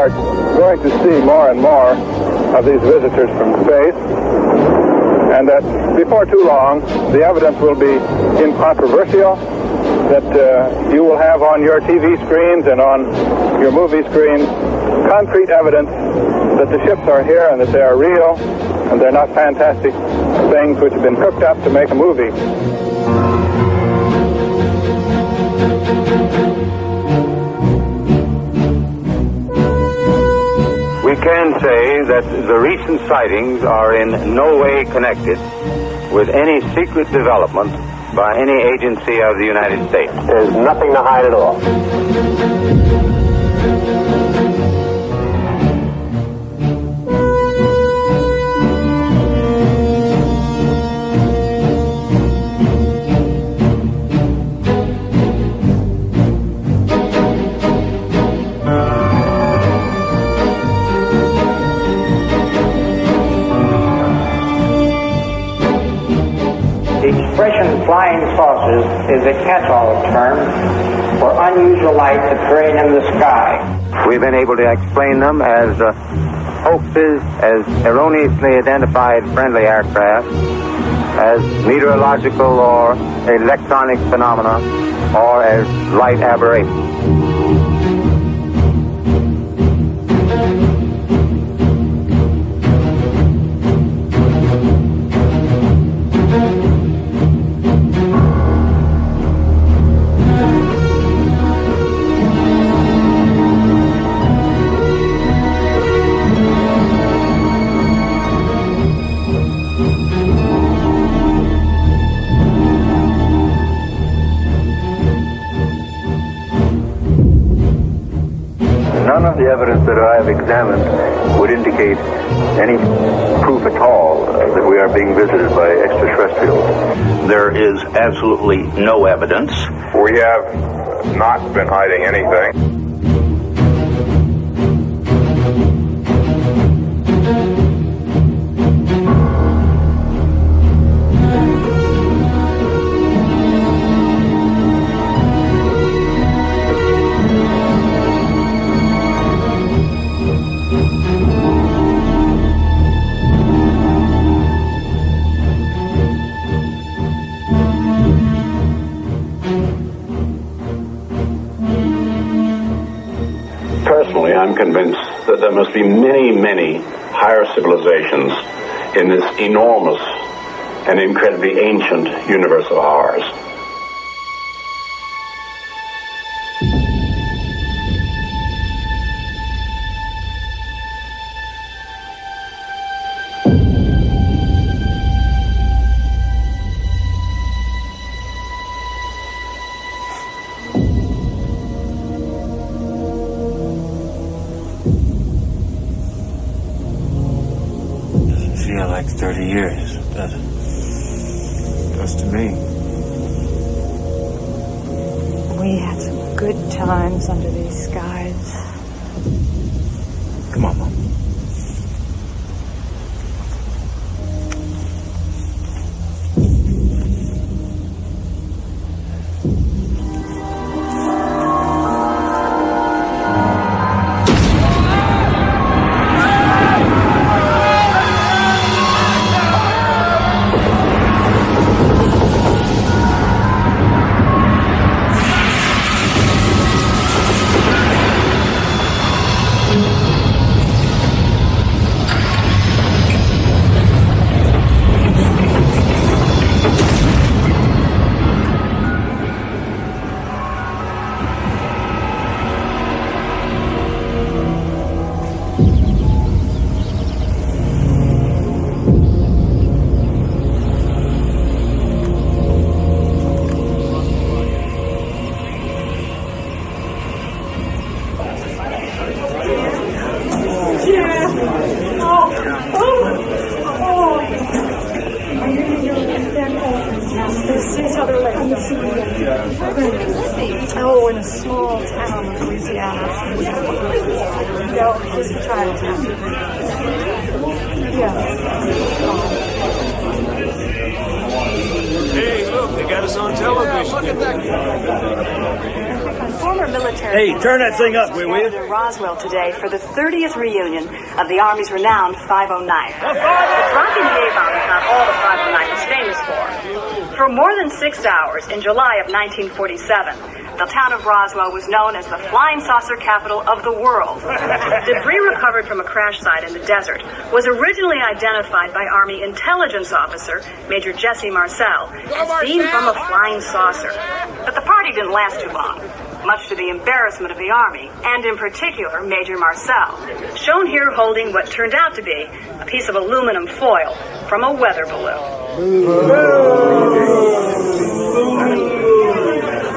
are going to see more and more of these visitors from space, and that before too long, the evidence will be incontrovertible, that you will have on your TV screens and on your movie screens concrete evidence that the ships are here and that they are real and they're not fantastic things which have been cooked up to make a movie. We can say that the recent sightings are in no way connected with any secret development by any agency of the United States. There's nothing to hide at all. The expression flying saucers is a catch-all term for unusual lights appearing in the sky. We've been able to explain them as hoaxes, as erroneously identified friendly aircraft, as meteorological or electronic phenomena, or as light aberrations. None of the evidence that I have examined would indicate any proof at all that we are being visited by extraterrestrials. There is absolutely no evidence. We have not been hiding anything. Personally, I'm convinced that there must be many, many higher civilizations in this enormous and incredibly ancient universe of ours. Feel like 30 years, does it? Does to me. We had some good times under these skies. Come on, Mom. Oh, in a small town in Louisiana. No, just a Chinatown. Yeah. Hey, look, they got us on television. Yeah, look at that. former military... Hey, turn that thing up, will you? ...in Roswell today for the 30th reunion of the Army's renowned 509. But dropping the A-bomb is not all the 509 was famous for. For more than 6 hours in July of 1947, the town of Roswell was known as the flying saucer capital of the world. Debris recovered from a crash site in the desert was originally identified by Army intelligence officer Major Jesse Marcel as seen from a flying saucer. But the party didn't last too long, much to the embarrassment of the Army, and in particular Major Marcel, shown here holding what turned out to be a piece of aluminum foil from a weather balloon.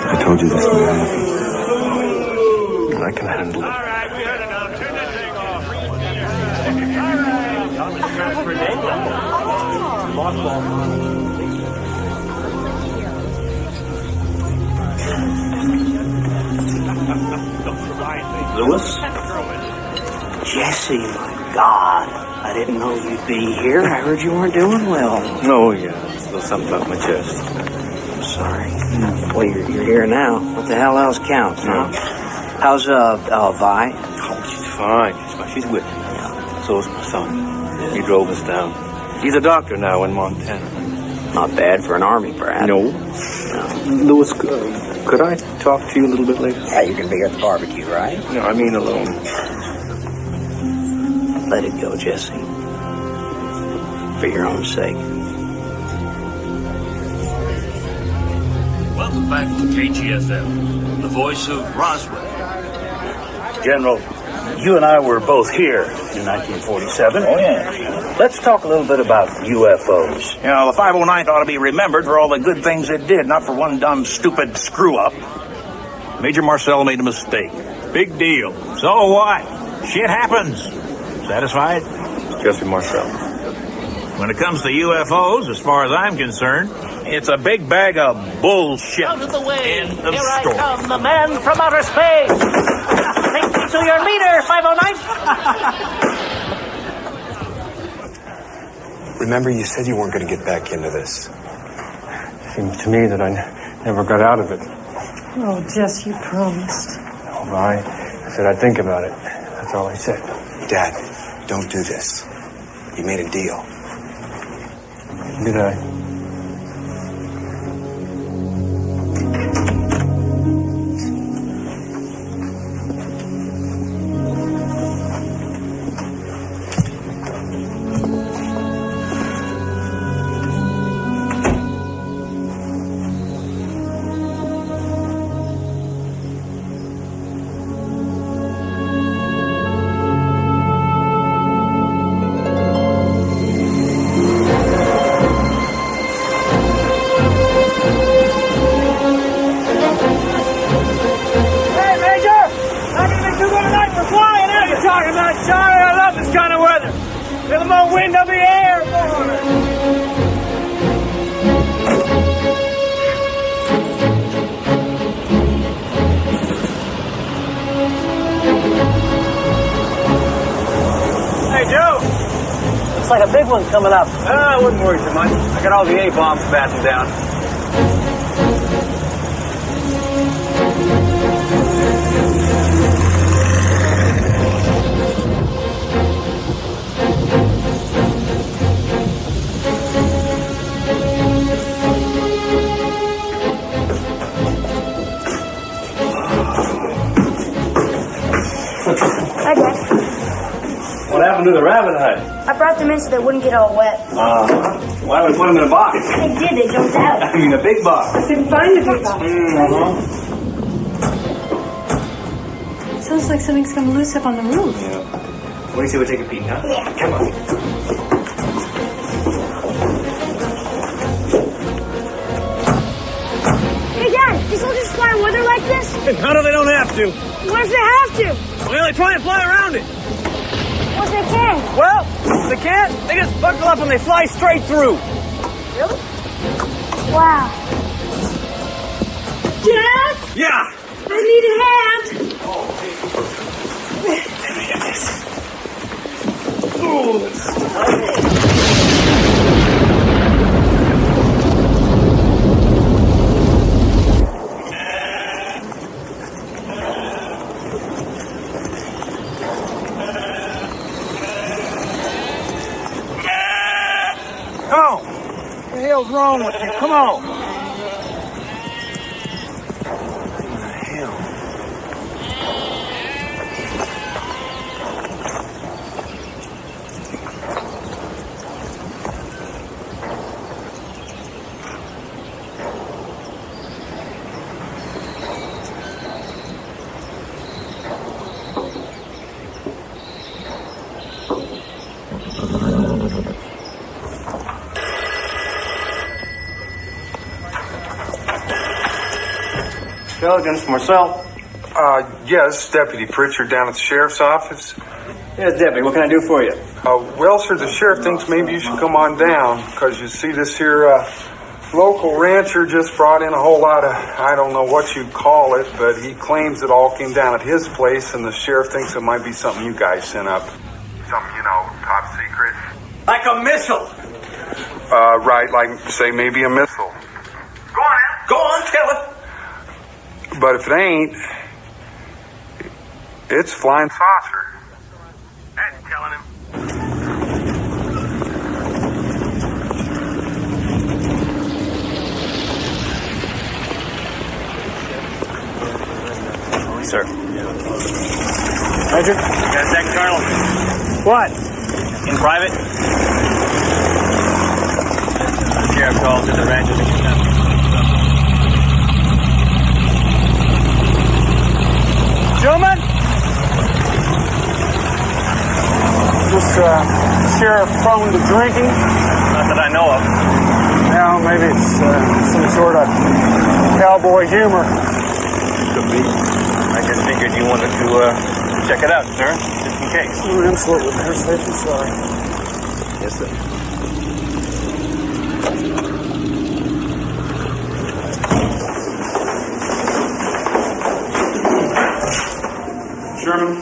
I told you this would happen. I can handle it. Lewis? Jesse, my God. I didn't know you'd be here. I heard you weren't doing well. Oh, yeah. There's something up my chest. I'm sorry. Well, you're here now. What the hell else counts, huh? How's, Vi? Oh, she's fine. She's with me. So is my son. He drove us down. He's a doctor now in Montana. Not bad for an Army brat. No. Lewis, could I talk to you a little bit later? Yeah, you're going to be here at the barbecue, right? No, I mean alone. Let it go, Jesse. For your own sake. Welcome back to KGFM, the voice of Roswell. General, you and I were both here in 1947. Oh, yeah. Let's talk a little bit about UFOs. You know, the 509th ought to be remembered for all the good things it did, not for one dumb, stupid screw-up. Major Marcel made a mistake. Big deal. So what? Shit happens. Satisfied? Jesse Marcel. When it comes to UFOs, as far as I'm concerned, it's a big bag of bullshit. Out of the way. End of Here story. I come, the man from outer space. Take me to your leader, 509. Remember, you said you weren't going to get back into this. Seems to me that I never got out of it. Oh, Jess, you promised. Oh, I said I'd think about it. That's all I said. Dad, don't do this. You made a deal. Did I? Coming up. I wouldn't worry too much. I got all the A-bombs battened down. Hi, Dad. What happened to the rabbit hide? I brought them in so they wouldn't get all wet. Why would we put them in a box? They did. They jumped out. I mean, a big box. I couldn't find the big box. Sounds like something's come loose up on the roof. Yeah. What do you say we take a peek, huh? Yeah. Come on. Hey, Dad, these soldiers fly in weather like this? How do they don't have to? What if they have to? Well, they try and fly around it. What if they can? Well, if they can't, they just buckle up and they fly straight through. Really? Wow. Dad? Yeah. I need a hand. Let me get this. hell's wrong with you? Come on. What the hell? Intelligence, Marcel. Yes, Deputy Pritchard down at the Sheriff's Office. Yes, Deputy, what can I do for you? Well, sir, the Sheriff thinks maybe you should come on down, because you see this here local rancher just brought in a whole lot of, I don't know what you'd call it, but he claims it all came down at his place, and the Sheriff thinks it might be something you guys sent up. Something, top secret. Like a missile. Right, like, say, maybe a missile. Go on, Al. Go on, tell it. But if it ain't, it's flying saucer. That's telling him. Sir. Major? Got a second, Colonel? What? In private? The Sheriff calls in the ranch to conduct. Gentlemen? Is this sheriff prone to drinking? Not that I know of. Well, maybe it's some sort of cowboy humor. Could be. I just figured you wanted to check it out, sir, just in case. Oh, absolutely. Better safe than sorry. Yes, sir. Sherman,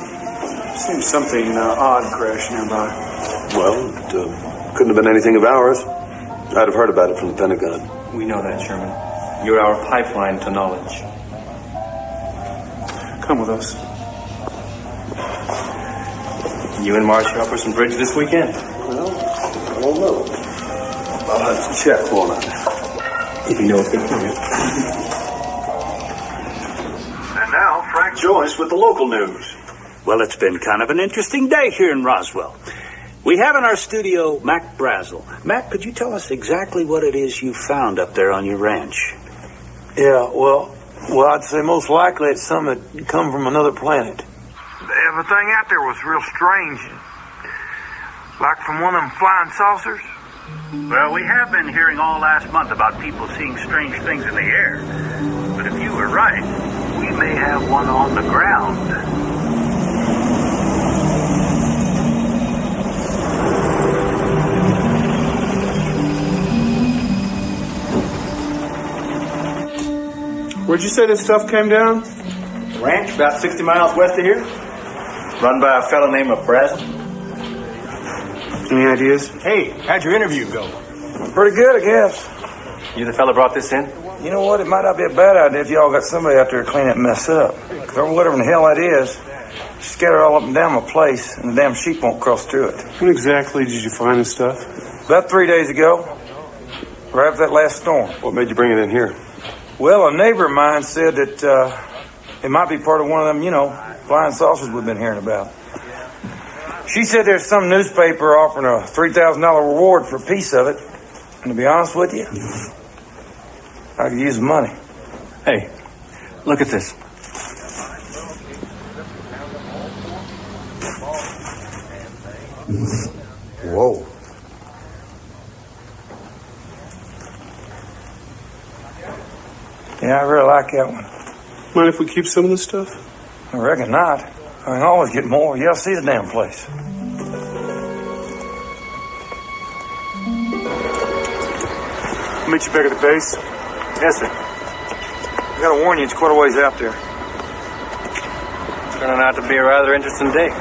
seems something odd crashed nearby. Well, it couldn't have been anything of ours. I'd have heard about it from the Pentagon. We know that, Sherman. You're our pipeline to knowledge. Come with us. You and Marcia up for some bridge this weekend? Well, I don't know. I'll have to check, won't I? If you know it's good for you. And now, Frank Joyce with the local news. Well, it's been kind of an interesting day here in Roswell. We have in our studio Mac Brazel. Mac, could you tell us exactly what it is you found up there on your ranch? Yeah, well, I'd say most likely it's something that come from another planet. Everything out there was real strange. Like from one of them flying saucers. Well, we have been hearing all last month about people seeing strange things in the air. But if you were right, we may have one on the ground. Where'd you say this stuff came down? Ranch, about 60 miles west of here. Run by a fellow named Brazel. Any ideas? Hey, how'd your interview go? Pretty good, I guess. You the fella brought this in? You know what? It might not be a bad idea if y'all got somebody out there to clean that mess up. Because whatever the hell that is, scatter all up and down my place, and the damn sheep won't cross through it. When exactly did you find this stuff? About 3 days ago, right after that last storm. What made you bring it in here? Well, a neighbor of mine said that it might be part of one of them, flying saucers we've been hearing about. She said there's some newspaper offering a $3,000 reward for a piece of it. And to be honest with you, I could use the money. Hey, look at this. Whoa. Yeah, I really like that one. Mind if we keep some of this stuff? I reckon not. I can always get more. Yeah, see the damn place. I'll meet you back at the base. Yes, sir. I gotta warn you, it's quite a ways out there. Turning out to be a rather interesting day.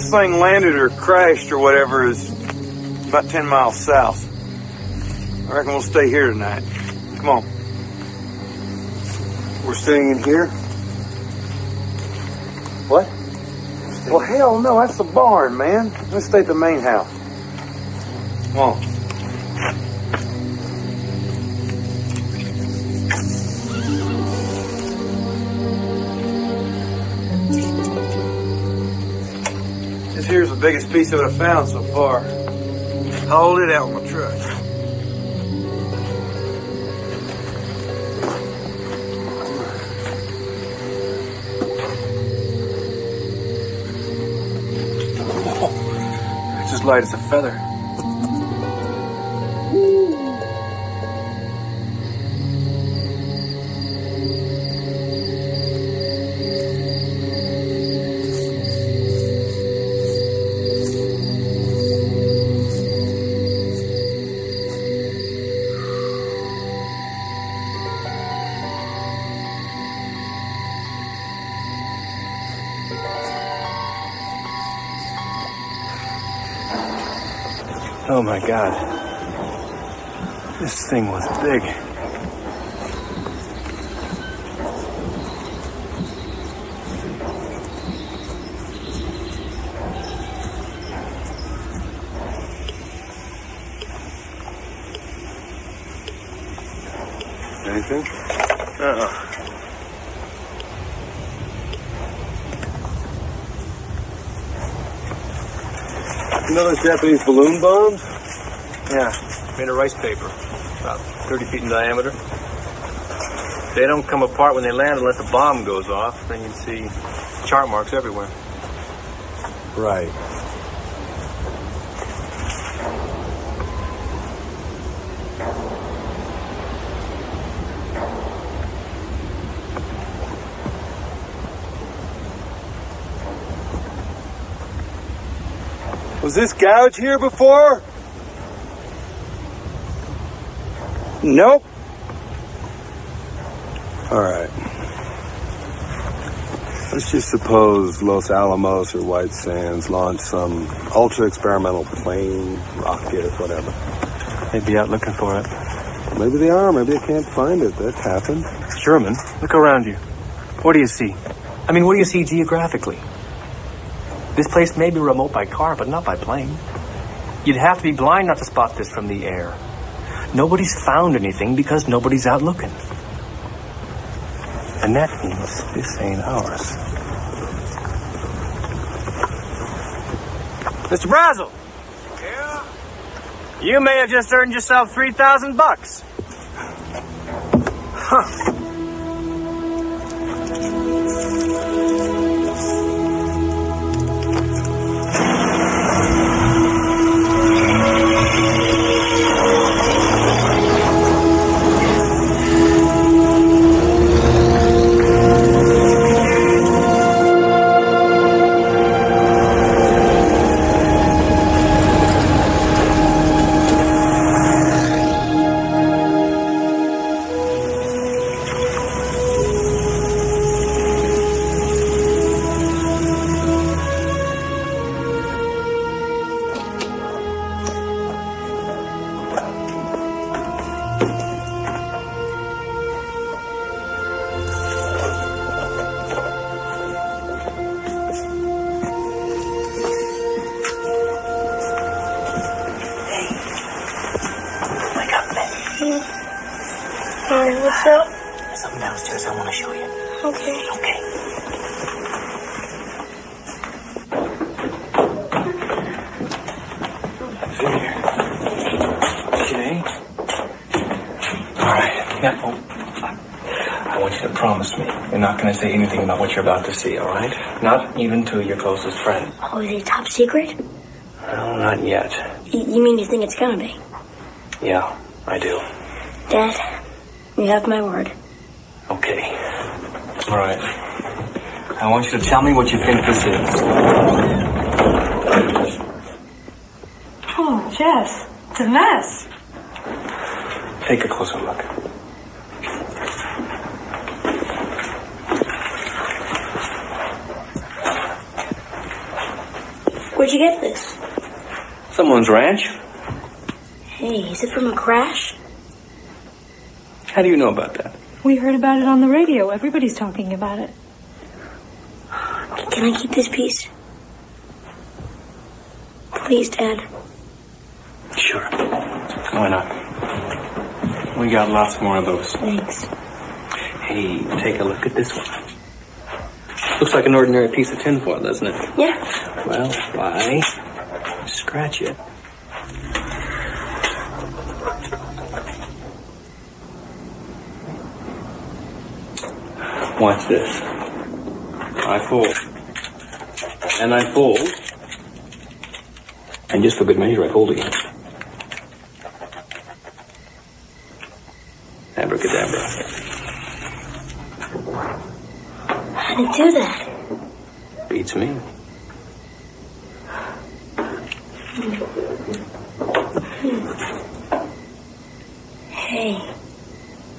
this thing landed or crashed or whatever is about 10 miles south. I reckon we'll stay here tonight. Come on. We're staying in here? What? Well, hell no, that's the barn, man. Let's stay at the main house. Come on. This here's the biggest piece of it I've found so far. Hauled it out in my truck. It's as light as a feather. Oh my God. This thing was big. Anything? You know those Japanese balloon bombs? Yeah, made of rice paper, about 30 feet in diameter. They don't come apart when they land unless the bomb goes off. Then you'd see chart marks everywhere. Right. Was this gouge here before? Nope. All right. Let's just suppose Los Alamos or White Sands launched some ultra-experimental plane, rocket, whatever. They'd be out looking for it. Maybe they are. Maybe they can't find it. That's happened. Sherman, look around you. What do you see? I mean, what do you see geographically? This place may be remote by car, but not by plane. You'd have to be blind not to spot this from the air. Nobody's found anything because nobody's out looking. And that means this ain't ours. Mr. Brazel! Yeah? You may have just earned yourself $3,000. Huh. What's up? There's something downstairs I want to show you. Okay. Okay. Okay. All right. Now, I want you to promise me you're not going to say anything about what you're about to see, all right? Not even to your closest friend. Oh, is it top secret? No, not yet. You mean you think it's gonna be? Yeah, I do. Dad, you have my word. Okay. All right. I want you to tell me what you think this is. Oh, Jess, it's a mess. Take a closer look. Where'd you get this? Someone's ranch. Hey, is it from a crash? How do you know about that? We heard about it on the radio. Everybody's talking about it. Can I keep this piece? Please, Dad. Sure. Why not? We got lots more of those. Thanks. Hey, take a look at this one. Looks like an ordinary piece of tinfoil, doesn't it? Yeah. Well, why scratch it? Watch this. I fold. And I fold. And just for good measure, I fold again. Abracadabra. How did it do that? Beats me. Hey.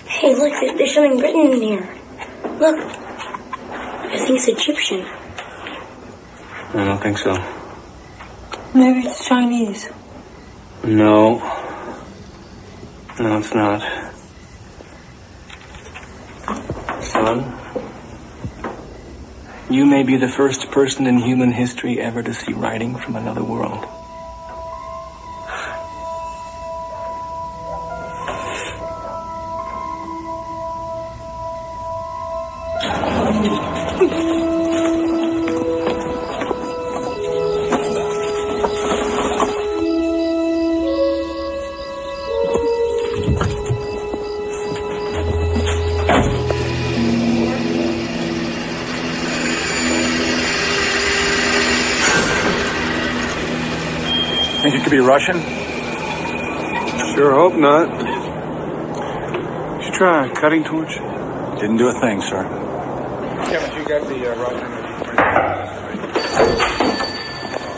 Hey, look, there's something written in here. Look. I think it's Egyptian. I don't think so. Maybe it's Chinese. No. No, it's not. Son, you may be the first person in human history ever to see writing from another world. Think it could be Russian? Sure hope not. Did you try a cutting torch? Didn't do a thing, sir. Kevin, you got the Russian?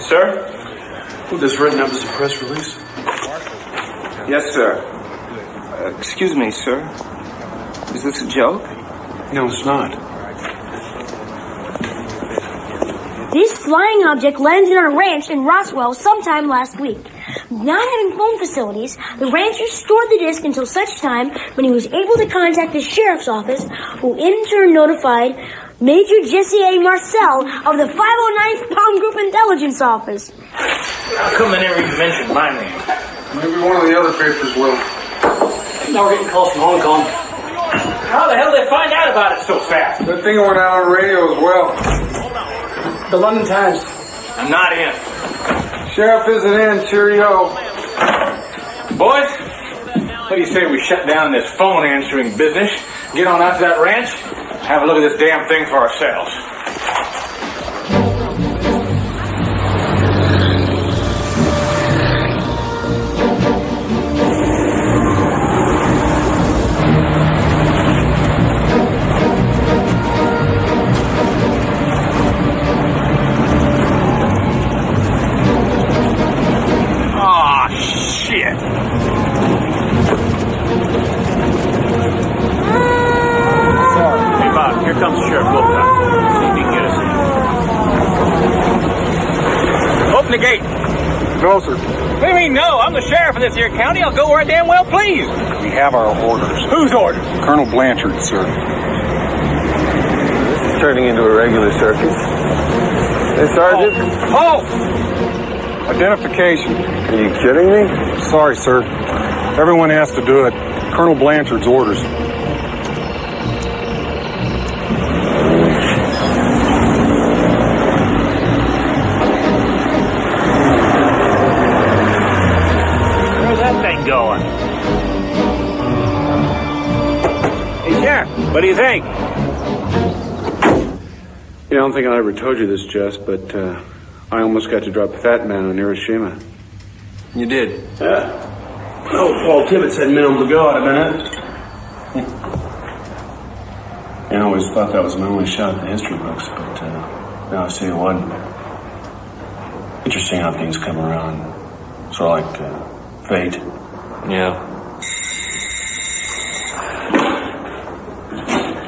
Sir? Well, this written up as a press release? Yes, sir. Excuse me, sir. Is this a joke? No, it's not. This flying object landed on a ranch in Roswell sometime last week. Not having phone facilities, the rancher stored the disc until such time when he was able to contact the sheriff's office, who in turn notified Major Jesse A. Marcel of the 509th Bomb Group Intelligence Office. How come they never even mentioned my name? Maybe one of the other papers will. Now we're getting calls from Hong Kong. How the hell did they find out about it so fast? That thing went out on the radio as well. The London Times. I'm not in. Sheriff isn't in. Cheerio. Boys, what do you say we shut down this phone answering business, get on out to that ranch, have a look at this damn thing for ourselves? Here comes Sheriff Wilcox. See if he can get us in. Open the gate. No, sir. What do you mean, no? I'm the sheriff of this here county. I'll go where I damn well please. We have our orders. Whose orders? Colonel Blanchard, sir. This is turning into a regular circus. Hey, Sergeant. Oh! Identification. Are you kidding me? Sorry, sir. Everyone has to do it. Colonel Blanchard's orders. Going. Hey, Sheriff, what do you think? Yeah, I don't think I ever told you this, Jess, but I almost got to drop a fat man on Hiroshima. You did? Yeah. Oh, Paul Tibbets had minimum to go out of minute. I always thought that was my only shot at the history books, but now I see it wasn't. Interesting how things come around. Sort of like fate. Yeah.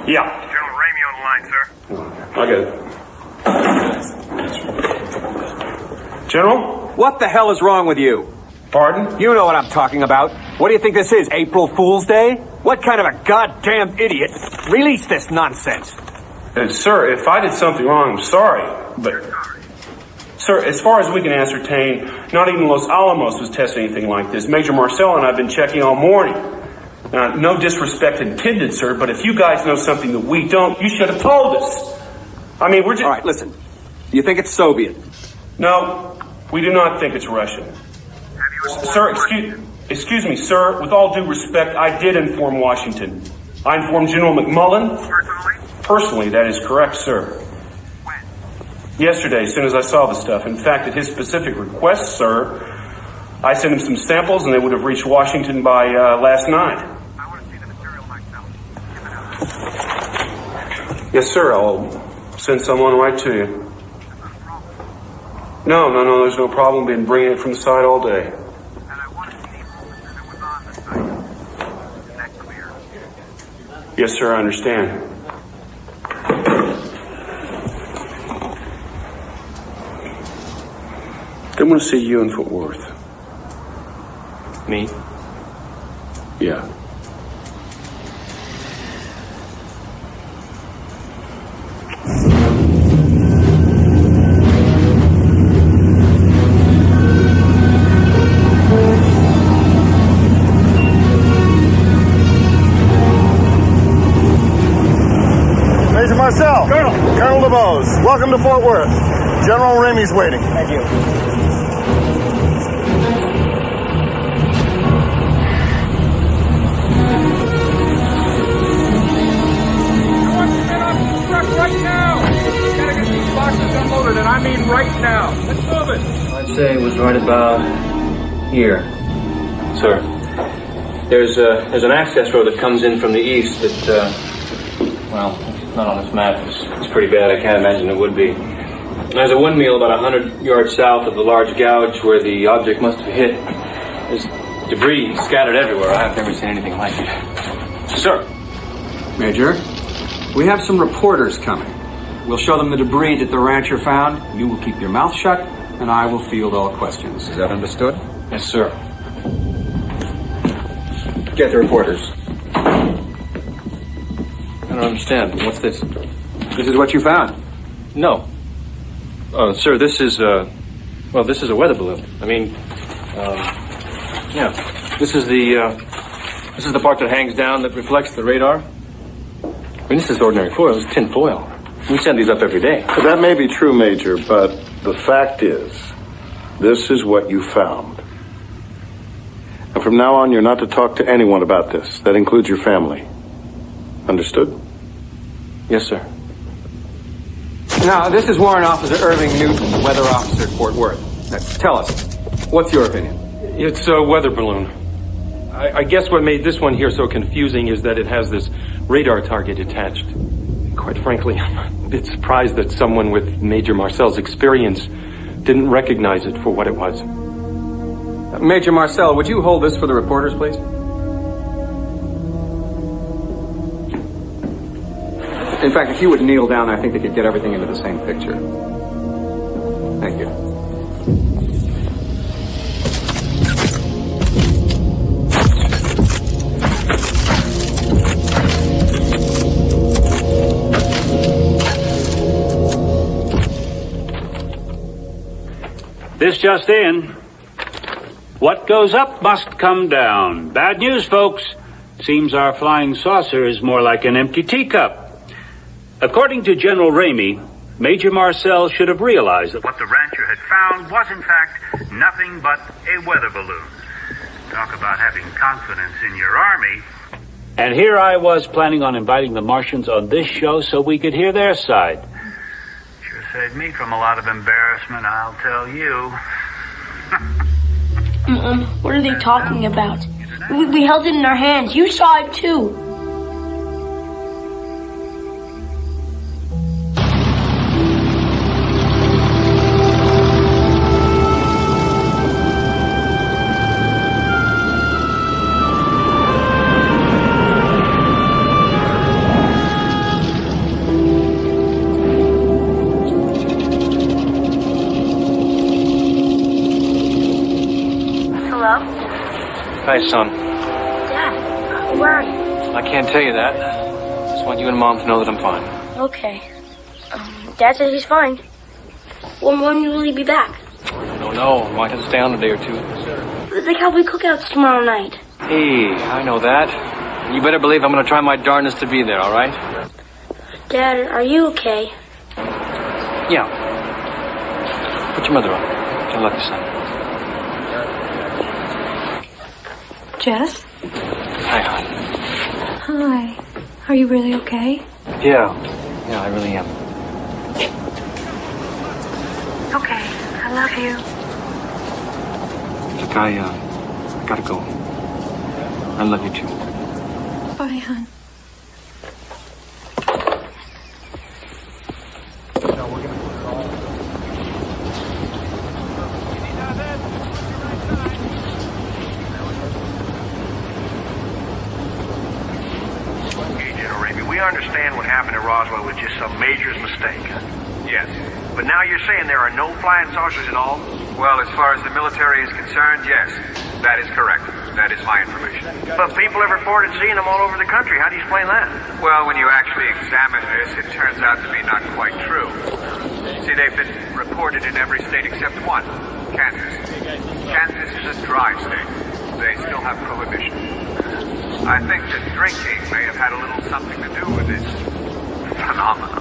Yeah. General Ramey on the line, sir. I got it. General? What the hell is wrong with you? Pardon? You know what I'm talking about. What do you think this is, April Fool's Day? What kind of a goddamn idiot released this nonsense? Sir, if I did something wrong, I'm sorry. But, sir, as far as we can ascertain, not even Los Alamos was testing anything like this. Major Marcel and I have been checking all morning. Now, no disrespect intended, sir, but if you guys know something that we don't, you should have told us. I mean, we're just... All right, listen. You think it's Soviet? No, we do not think it's Russian. Sir, excuse me, sir. With all due respect, I did inform Washington. I informed General McMullen. Personally, that is correct, sir. Yesterday, as soon as I saw the stuff. In fact, at his specific request, sir, I sent him some samples, and they would have reached Washington by last night. Yes, sir. I'll send someone right to you. No, there's no problem. Been bringing it from the site all day. Yes, sir, I understand. I want to see you in Fort Worth. Me? Yeah. Major Marcel. Colonel DeBose. Welcome to Fort Worth. General Ramey's waiting. Thank you. Right now! Gotta get these boxes unloaded, and I mean right now. Let's move it. I'd say it was right about here. Sir, there's an access road that comes in from the east that, well, it's not on this map. It's pretty bad. I can't imagine it would be. There's a windmill about 100 yards south of the large gouge where the object must have hit. There's debris scattered everywhere. I've never seen anything like it. Sir. Major, we have some reporters coming. We'll show them the debris that the rancher found. You will keep your mouth shut, and I will field all questions. Is that understood? Yes, sir. Get the reporters. I don't understand. What's this? This is what you found. No. Sir, this is a weather balloon. I mean, yeah. This is the part that hangs down that reflects the radar. I mean, this is ordinary foil. It's tin foil. We send these up every day. That may be true, Major, but the fact is, this is what you found. And from now on, you're not to talk to anyone about this. That includes your family. Understood? Yes, sir. Now, this is Warrant Officer Irving Newton, weather officer at Fort Worth. Now, tell us, what's your opinion? It's a weather balloon. I guess what made this one here so confusing is that it has this radar target attached. Quite frankly, I'm a bit surprised that someone with Major Marcel's experience didn't recognize it for what it was. Major Marcel, would you hold this for the reporters, please? In fact, if you would kneel down, I think they could get everything into the same picture. Thank you. This just in. What goes up must come down. Bad news, folks. Seems our flying saucer is more like an empty teacup. According to General Ramey, Major Marcel should have realized that what the rancher had found was, in fact, nothing but a weather balloon. Talk about having confidence in your army. And here I was planning on inviting the Martians on this show so we could hear their side. Sure saved me from a lot of embarrassment, I'll tell you. What are they talking about? We held it in our hands. You saw it too. Hi, son. Dad, where are you? I can't tell you that. Just want you and Mom to know that I'm fine. Okay. Dad says he's fine. When will he be back? I don't know. I might have to stay on a day or two. The cowboy cookouts tomorrow night. Hey, I know that. You better believe I'm going to try my darndest to be there, all right? Dad, are you okay? Yeah. Put your mother up. I love you, son. Jess? Hi, hon. Hi. Are you really okay? Yeah, I really am. Okay. I love you. Look, I gotta go. I love you too. Bye, hon. We understand what happened at Roswell was just some major mistake. Yes. But now you're saying there are no flying saucers at all? Well, as far as the military is concerned, yes. That is correct. That is my information. But people have reported seeing them all over the country. How do you explain that? Well, when you actually examine this, it turns out to be not quite true. See, they've been reported in every state except one, Kansas. Kansas is a dry state. They still have prohibition. I think that drinking may have had a little something to do with this phenomenon.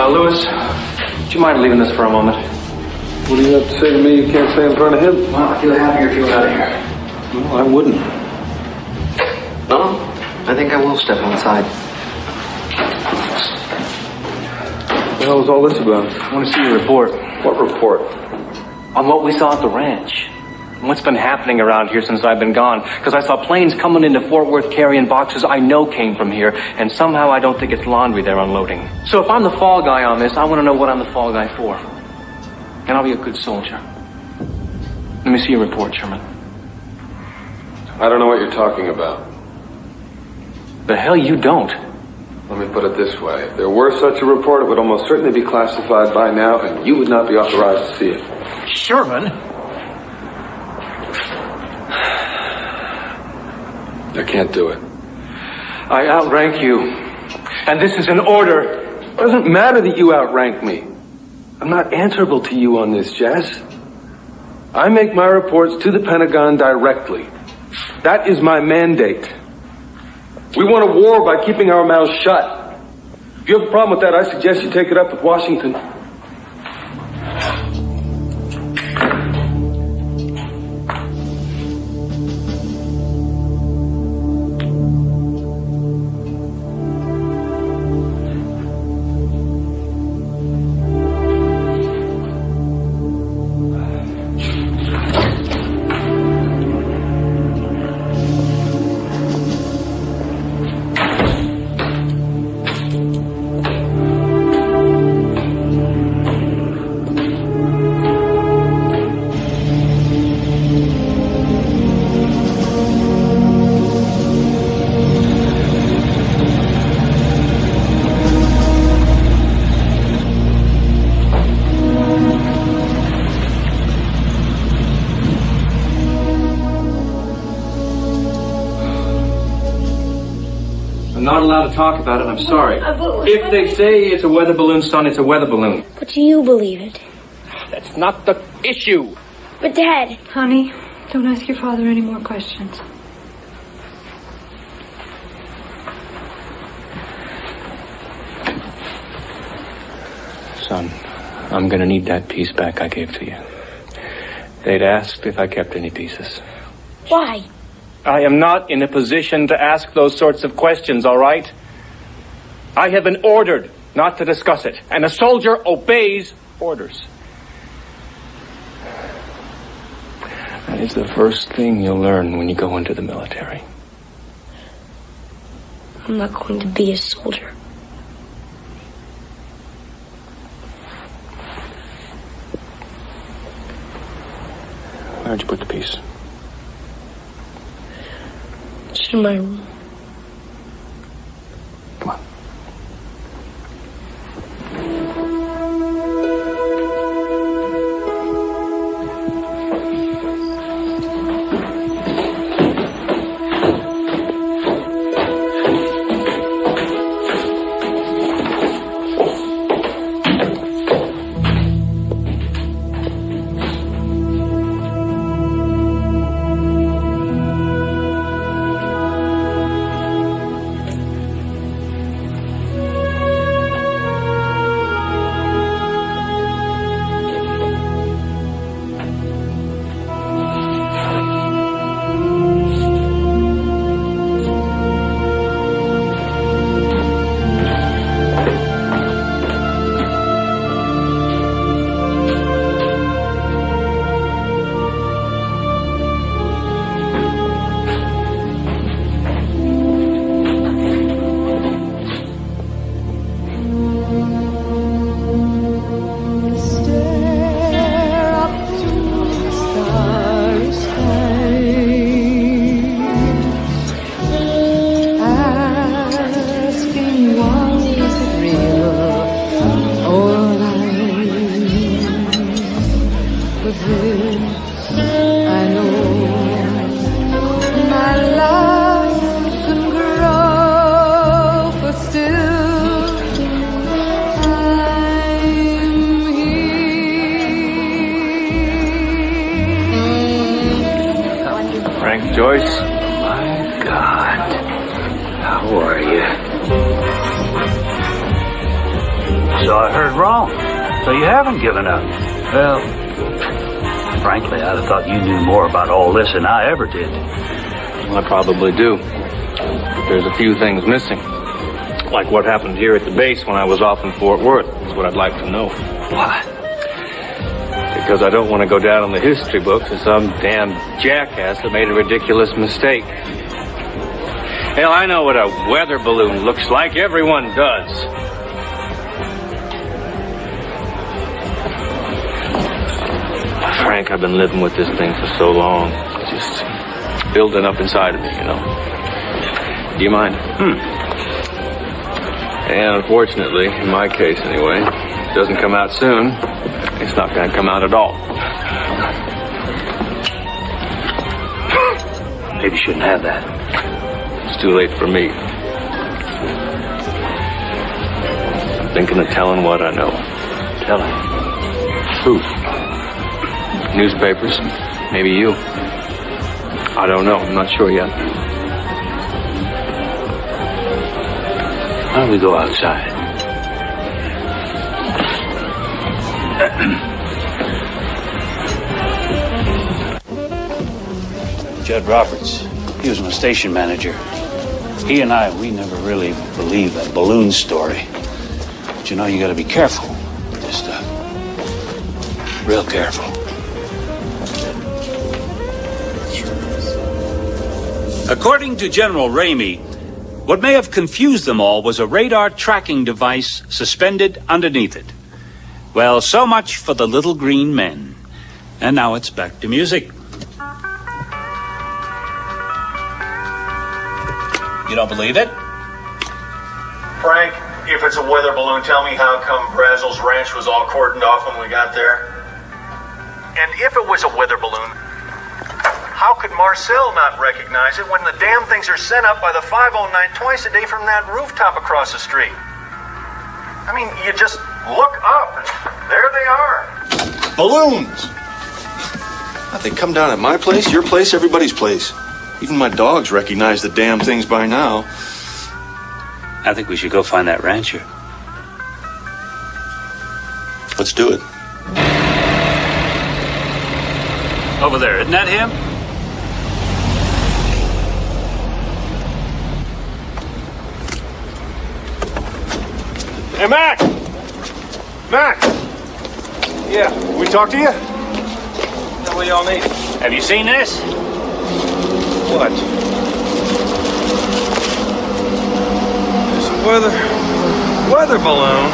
Lewis, do you mind leaving this for a moment? What do you have to say to me you can't say in front of him? Well, I feel happier if you were out of here. No, I wouldn't. No, I think I will step outside. What the hell is all this about? I want to see your report. What report? On what we saw at the ranch. And what's been happening around here since I've been gone. Because I saw planes coming into Fort Worth carrying boxes I know came from here. And somehow I don't think it's laundry they're unloading. So if I'm the fall guy on this, I want to know what I'm the fall guy for. And I'll be a good soldier. Let me see your report, Sherman. I don't know what you're talking about. The hell you don't. Let me put it this way. If there were such a report, it would almost certainly be classified by now, and you would not be authorized to see it. Sherman? I can't do it. I outrank you. And this is an order. It doesn't matter that you outrank me. I'm not answerable to you on this, Jess. I make my reports to the Pentagon directly. That is my mandate. We want a war by keeping our mouths shut. If you have a problem with that, I suggest you take it up with Washington. Not allowed to talk about it, I'm sorry. If they say it's a weather balloon, son, it's a weather balloon. But do you believe it? That's not the issue. But Dad... Honey, don't ask your father any more questions. Son, I'm gonna need that piece back I gave to you. They'd asked if I kept any pieces. Why? I am not in a position to ask those sorts of questions, all right? I have been ordered not to discuss it, and a soldier obeys orders. That is the first thing you'll learn when you go into the military. I'm not going to be a soldier. Where'd you put the piece? It's in my room. Come on. Joyce? My God. How are you? So I heard wrong. So you haven't given up. Well, frankly, I'd have thought you knew more about all this than I ever did. Well, I probably do. But there's a few things missing. Like what happened here at the base when I was off in Fort Worth. That's what I'd like to know. What? Because I don't want to go down in the history books as some damn jackass that made a ridiculous mistake. Hell, I know what a weather balloon looks like. Everyone does. Frank, I've been living with this thing for so long. It's just building up inside of me, you know. Do you mind? And unfortunately, in my case anyway, if it doesn't come out soon, it's not going to come out at all. Maybe you shouldn't have that. It's too late for me. I'm thinking of telling what I know. Telling? Who? Newspapers? Maybe you. I don't know. I'm not sure yet. Why don't we go outside? Judd Roberts, he was my station manager. He and we never really believed that balloon story. But you know, you gotta be careful with this stuff. Real careful. According to General Ramey, what may have confused them all was a radar tracking device suspended underneath it. Well, so much for the little green men. And now it's back to music. You don't believe it? Frank, if it's a weather balloon, tell me how come Brazel's ranch was all cordoned off when we got there? And if it was a weather balloon, how could Marcel not recognize it when the damn things are sent up by the 509 twice a day from that rooftop across the street? I mean, you just look up and there they are. Balloons! They come down at my place, your place, everybody's place. Even my dogs recognize the damn things by now. I think we should go find that rancher. Let's do it. Over there, isn't that him? Hey, Mac! Mac! Yeah. We talk to you? What do y'all need? Have you seen this? What? It's a weather balloon.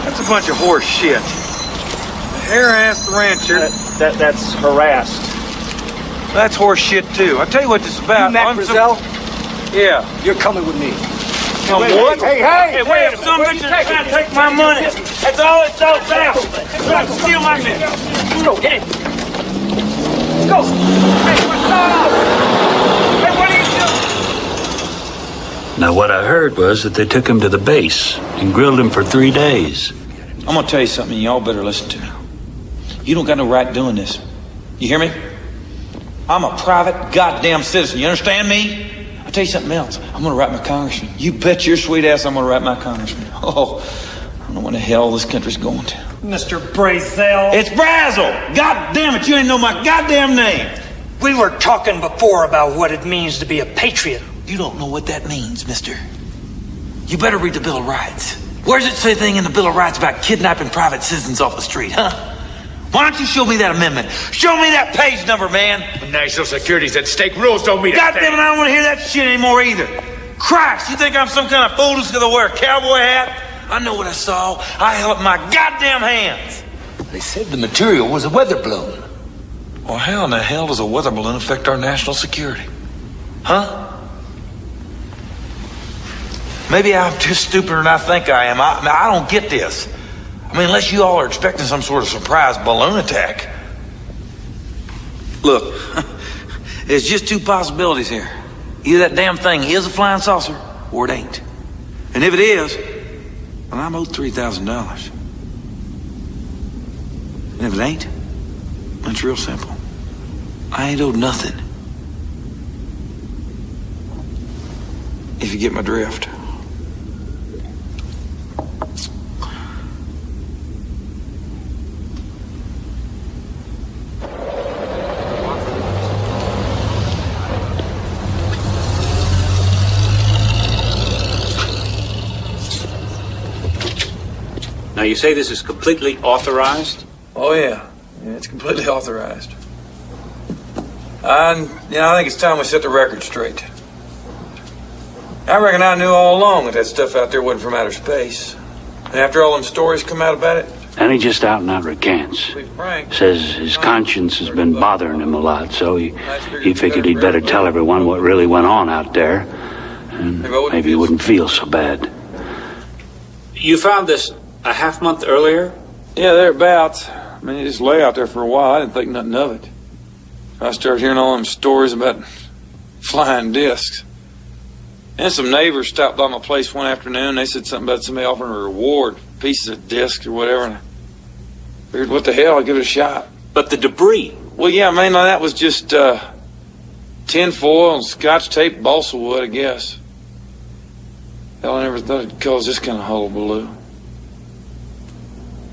That's a bunch of horse shit. Harassed rancher. That's harassed. That's horse shit too. I'll tell you what this is about. You Mac Brazell? Yeah. You're coming with me. Come what? Hey, wait, some bitch is trying to take my money. That's all it's all about. It's trying to steal my money. Let's go, get it. Let's go. Hey, what's going on? Hey, what are you doing? Now, what I heard was that they took him to the base and grilled him for 3 days. I'm gonna tell you something y'all better listen to. You don't got no right doing this. You hear me? I'm a private goddamn citizen. You understand me? I'll tell you something else. I'm gonna write my congressman. You bet your sweet ass I'm gonna write my congressman. Oh, I don't know when the hell this country's going to. Mr. Brazel. It's Brazel! God damn it, you ain't know my goddamn name! We were talking before about what it means to be a patriot. You don't know what that means, mister. You better read the Bill of Rights. Where's it say a thing in the Bill of Rights about kidnapping private citizens off the street, huh? Why don't you show me that amendment? Show me that page number, man! National security's at stake. Rules don't mean God damn it, I don't want to hear that shit anymore either. Christ, you think I'm some kind of fool who's gonna wear a cowboy hat? I know what I saw. I held up my goddamn hands. They said the material was a weather balloon. Well, how in the hell does a weather balloon affect our national security? Huh? Maybe I'm too stupider than I think I am. I don't get this. I mean, unless you all are expecting some sort of surprise balloon attack. Look, there's just two possibilities here. Either that damn thing is a flying saucer, or it ain't. And if it is, well, I'm owed $3,000. And if it ain't, it's real simple. I ain't owed nothing. If you get my drift. Now, you say this is completely authorized? Oh, yeah. It's completely authorized. I think it's time we set the record straight. I reckon I knew all along that stuff out there wasn't from outer space. And after all them stories come out about it... And he just out and out recants. Says his conscience has been bothering him a lot, so he figured he'd better tell everyone what really went on out there. And maybe he wouldn't feel so bad. You found this a half month earlier? Yeah, thereabouts. I mean, it just lay out there for a while. I didn't think nothing of it. I started hearing all them stories about flying discs. And some neighbors stopped by my place one afternoon. They said something about somebody offering a reward, pieces of discs or whatever. And I figured, what the hell, I'd give it a shot. But the debris? Well, yeah, mainly that was just tin foil and scotch tape, balsa wood, I guess. Hell, I never thought it'd cause this kind of hullabaloo.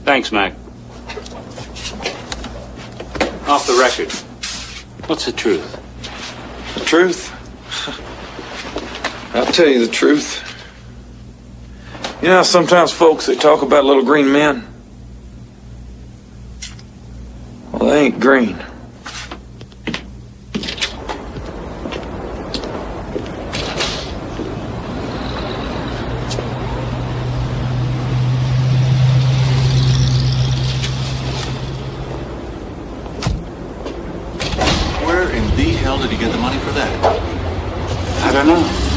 Thanks, Mac. Off the record, what's the truth? The truth? I'll tell you the truth. You know, sometimes folks, they talk about little green men. Well, they ain't green. Where in the hell did he get the money for that? I don't know.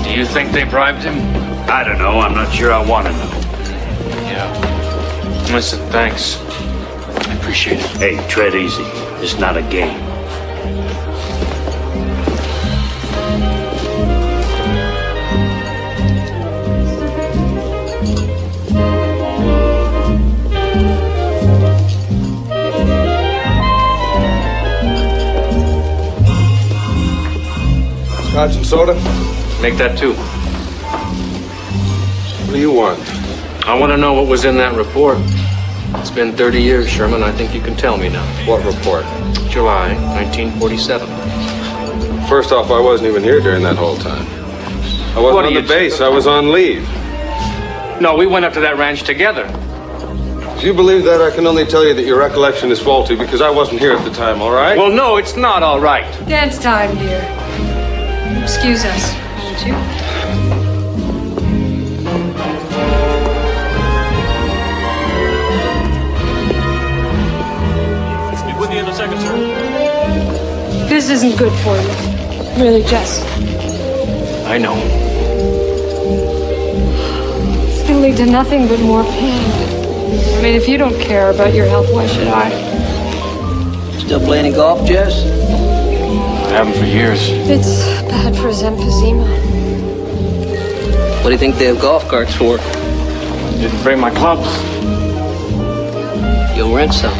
Do you think they bribed him? I don't know. I'm not sure I want to know. Yeah. Listen, thanks. I appreciate it. Hey, tread easy. It's not a game. Scotch and soda? Make that two. What do you want? I want to know what was in that report. It's been 30 years, Sherman. I think you can tell me now. What report? July 1947. First off, I wasn't even here during that whole time. I wasn't on the base. I was on leave. No, we went up to that ranch together. If you believe that, I can only tell you that your recollection is faulty because I wasn't here at the time, all right? Well, no, it's not all right. Dance time, dear. Excuse us, won't you? Be with you in a second, sir. This isn't good for you. Really, Jess. I know. It's gonna lead to nothing but more pain. I mean, if you don't care about your health, why should I? Still play any golf, Jess? I haven't for years. It's bad for his emphysema. What do you think they have golf carts for? Didn't bring my clubs. You'll rent some.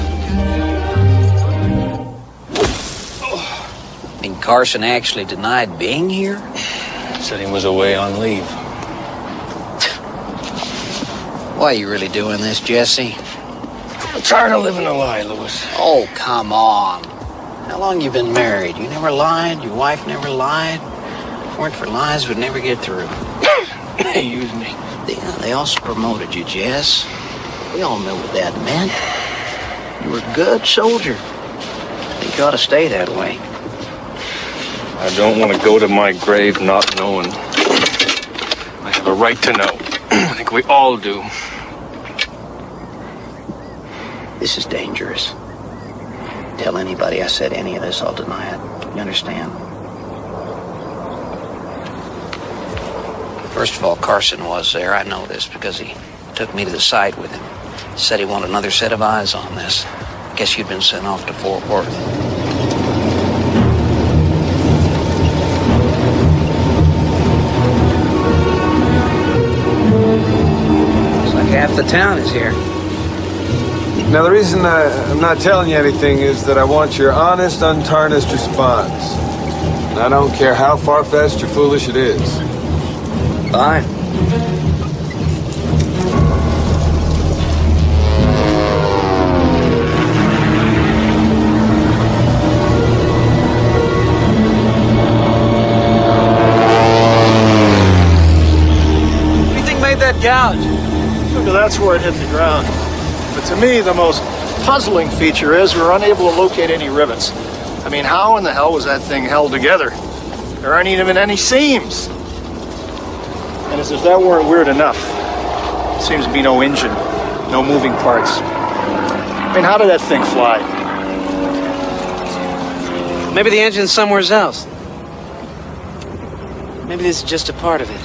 And Carson actually denied being here? Said he was away on leave. Why are you really doing this, Jesse? I'm tired of living a lie, Louis. Oh, come on. How long you been married? You never lied? Your wife never lied? If it weren't for lies, we'd never get through. They used me. Yeah, they also promoted you, Jess. We all know what that meant. You were a good soldier. I think you ought to stay that way. I don't want to go to my grave not knowing. I have a right to know. I think we all do. This is dangerous. Tell anybody I said any of this, I'll deny it. You understand? First of all, Carson was there. I know this because he took me to the site with him. Said he wanted another set of eyes on this. Guess you'd been sent off to Fort Worth. Looks like half the town is here. Now, the reason I'm not telling you anything is that I want your honest, untarnished response. And I don't care how far-fetched or foolish it is. Fine. What do you think made that gouge? Look, that's where it hit the ground. But to me, the most puzzling feature is we're unable to locate any rivets. I mean, how in the hell was that thing held together? There aren't even any seams. And as if that weren't weird enough, seems to be no engine, no moving parts. I mean, how did that thing fly? Maybe the engine's somewhere else. Maybe this is just a part of it.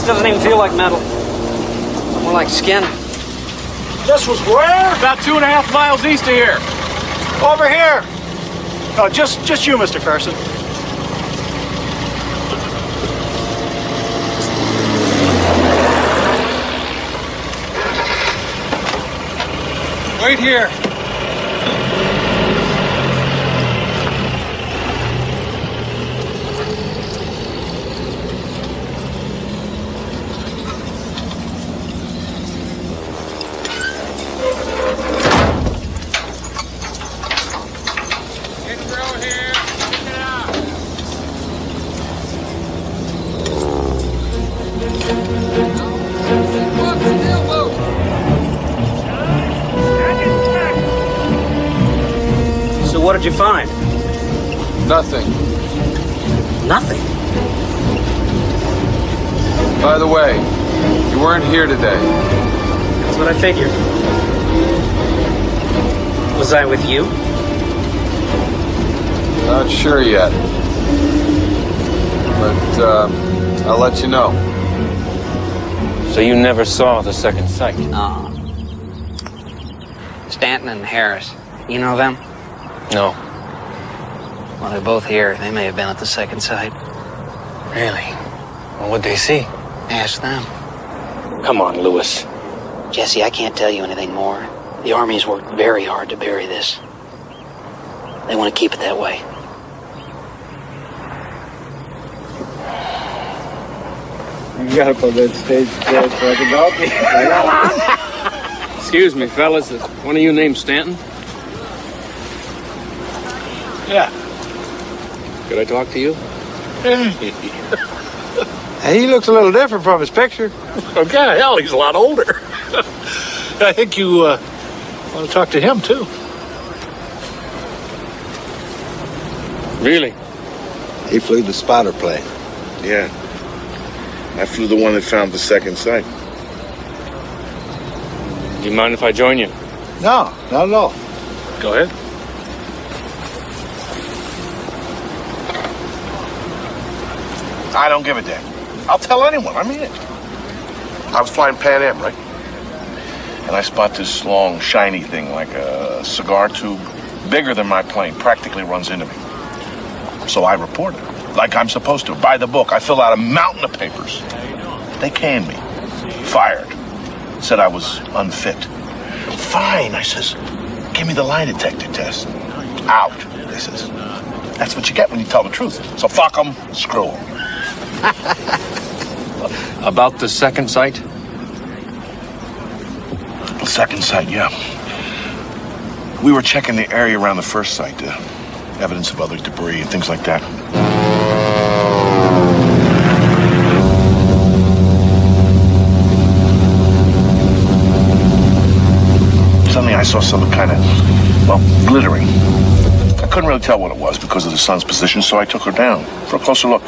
Doesn't even feel like metal. More like skin. This was where? About 2.5 miles east of here. Over here. Oh, just you, Mr. Carson. Wait here. What did you find? Nothing. Nothing? By the way, you weren't here today. That's what I figured. Was I with you? Not sure yet. But I'll let you know. So you never saw the second sight? No. Stanton and Harris. You know them? No. Well, they're both here. They may have been at the second sight. Really? Well, what'd they see? Ask them. Come on, Lewis. Jesse, I can't tell you anything more. The Army's worked very hard to bury this. They want to keep it that way. You gotta put that stage close so I can help you. Excuse me, fellas. Is one of you named Stanton? Yeah. Could I talk to you? He looks a little different from his picture. Okay, hell, he's a lot older. I think you want to talk to him, too. Really? He flew the spotter plane. Yeah. I flew the one that found the second sight. Do you mind if I join you? No, not at all. Go ahead. I don't give a damn. I'll tell anyone. I mean it. I was flying Pan Am, right? And I spot this long, shiny thing like a cigar tube, bigger than my plane, practically runs into me. So I report it, like I'm supposed to, by the book. I fill out a mountain of papers. They canned me. Fired. Said I was unfit. Fine, I says. Give me the lie detector test. Out, they says. That's what you get when you tell the truth. So fuck them, screw them. About the second sight? The second sight, yeah. We were checking the area around the first sight, evidence of other debris and things like that. Suddenly I saw something kind of, well, glittering. I couldn't really tell what it was because of the sun's position, so I took her down for a closer look.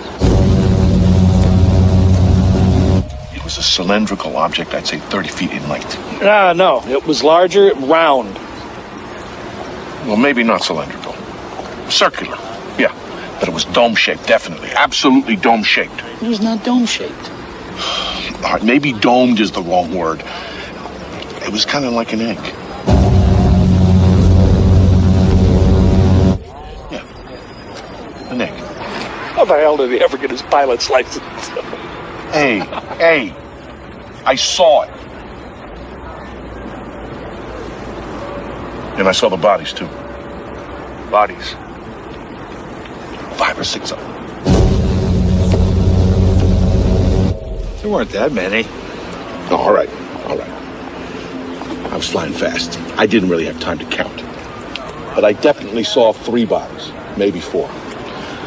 It was a cylindrical object, I'd say 30 feet in length. No, it was larger, round. Well, maybe not cylindrical. Circular, yeah. But it was dome-shaped, definitely. Absolutely dome-shaped. It was not dome-shaped. All right, maybe domed is the wrong word. It was kind of like an egg. Yeah, an egg. How the hell did he ever get his pilot's license? Hey, I saw it. And I saw the bodies, too. Bodies. 5 or 6 of them. There weren't that many. Oh, all right. I was flying fast. I didn't really have time to count. But I definitely saw 3 bodies, maybe 4.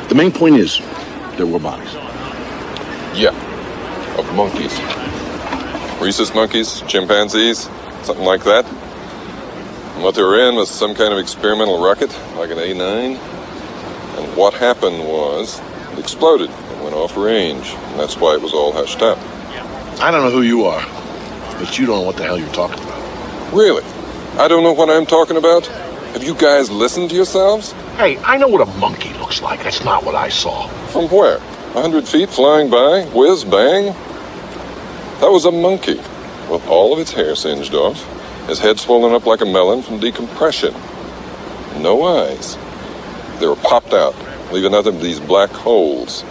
The main point is, there were bodies. Yeah, of monkeys. Rhesus monkeys, chimpanzees, something like that. And what they were in was some kind of experimental rocket, like an A9. And what happened was, it exploded and went off range. And that's why it was all hushed up. I don't know who you are, but you don't know what the hell you're talking about. Really? I don't know what I'm talking about? Have you guys listened to yourselves? Hey, I know what a monkey looks like. That's not what I saw. From where? 100 feet flying by? Whiz, bang? That was a monkey with all of its hair singed off, his head swollen up like a melon from decompression. No eyes. They were popped out, leaving nothing but these black holes.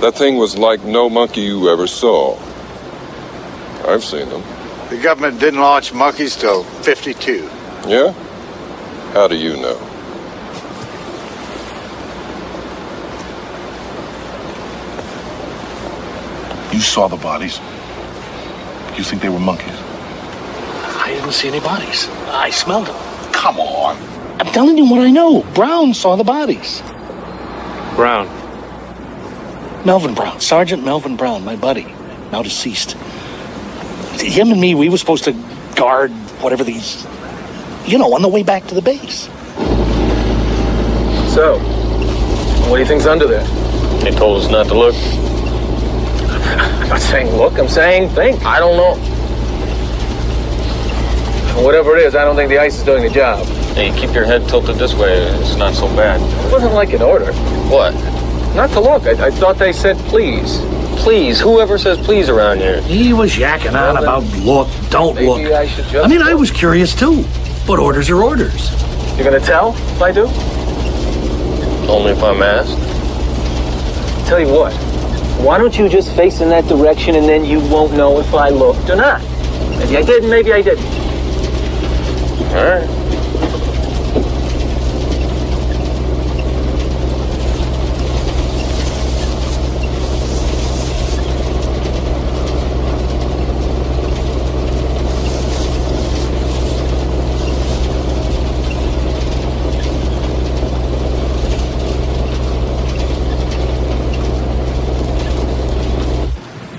That thing was like no monkey you ever saw. I've seen them. The government didn't launch monkeys till 52. Yeah? How do you know? You saw the bodies. You think they were monkeys? I didn't see any bodies. I smelled them. Come on. I'm telling you what I know. Brown saw the bodies. Brown. Melvin Brown. Sergeant Melvin Brown, my buddy. Now deceased. Him and me, we were supposed to guard whatever these... on the way back to the base. So, what do you think's under there? They told us not to look. I'm not saying look, I'm saying think. I don't know. Whatever it is, I don't think the ice is doing the job. Hey, keep your head tilted this way. It's not so bad. It wasn't like an order. What? Not to look. I thought they said please. please. Whoever says please around here? He was yakking on about look, don't look. I mean, I was curious too. But orders are orders. You're gonna tell if I do? Only if I'm asked. Tell you what, why don't you just face in that direction and then you won't know if I looked or not? Maybe I did, maybe I didn't. All right.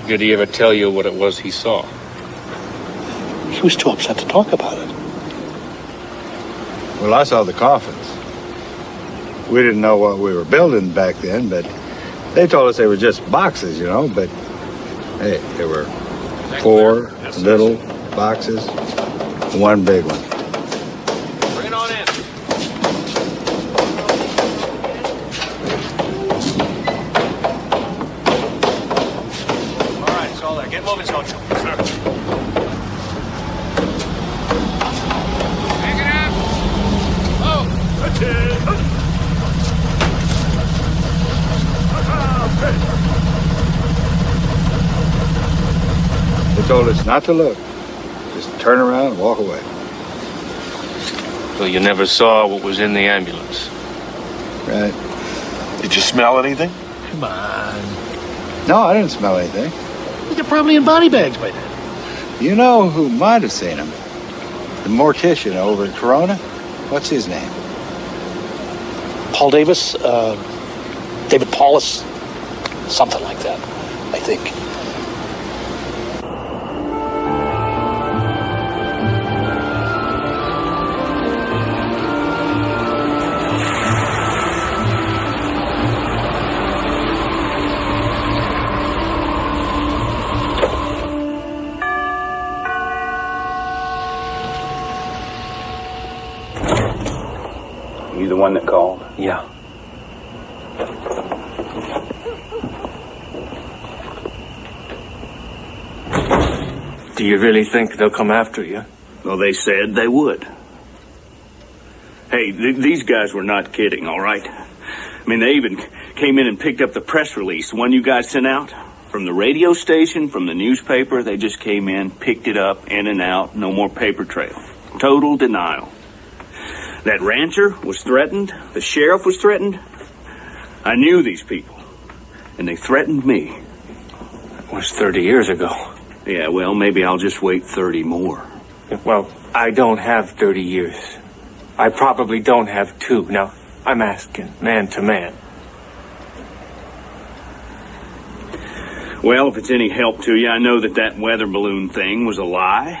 Did he ever tell you what it was he saw? He was too upset to talk about it. Well, I saw the coffins. We didn't know what we were building back then, but they told us they were just boxes, you know, but hey, there were 4 little boxes, 1 big one. Bring it on in. All right, it's all there. Get moving, soldier. Sir. They told us not to look. Just turn around and walk away. So you never saw what was in the ambulance? Right. Did you smell anything? Come on. No, I didn't smell anything. They're probably in body bags by then. You know who might have seen him? The mortician over at Corona. What's his name? Paul Davis, David Paulus, something like that, I think. You the one that called? Yeah. Do you really think they'll come after you? Well, they said they would. Hey, these guys were not kidding, all right? I mean, they even came in and picked up the press release, the one you guys sent out. From the radio station, from the newspaper, they just came in, picked it up, in and out, no more paper trail. Total denial. That rancher was threatened. The sheriff was threatened. I knew these people, and they threatened me. It was 30 years ago. Yeah, well, maybe I'll just wait 30 more. Well, I don't have 30 years. I probably don't have 2. Now, I'm asking, man to man. Well, if it's any help to you, I know that weather balloon thing was a lie.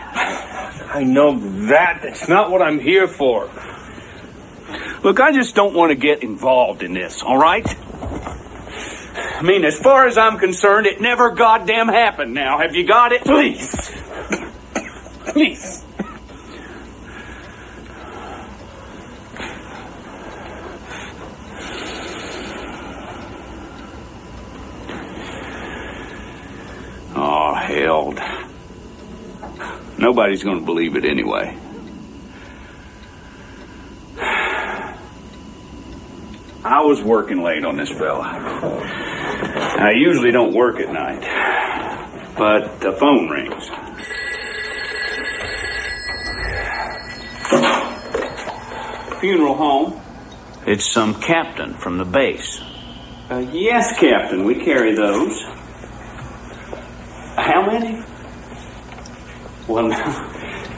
I know that. That's not what I'm here for. Look, I just don't want to get involved in this, all right? I mean, as far as I'm concerned, it never goddamn happened now. Have you got it? Please. Please. Oh, hell. Nobody's going to believe it anyway. I was working late on this fella. I usually don't work at night, but the phone rings. Funeral home. It's some captain from the base. Yes, Captain, we carry those. How many? Well,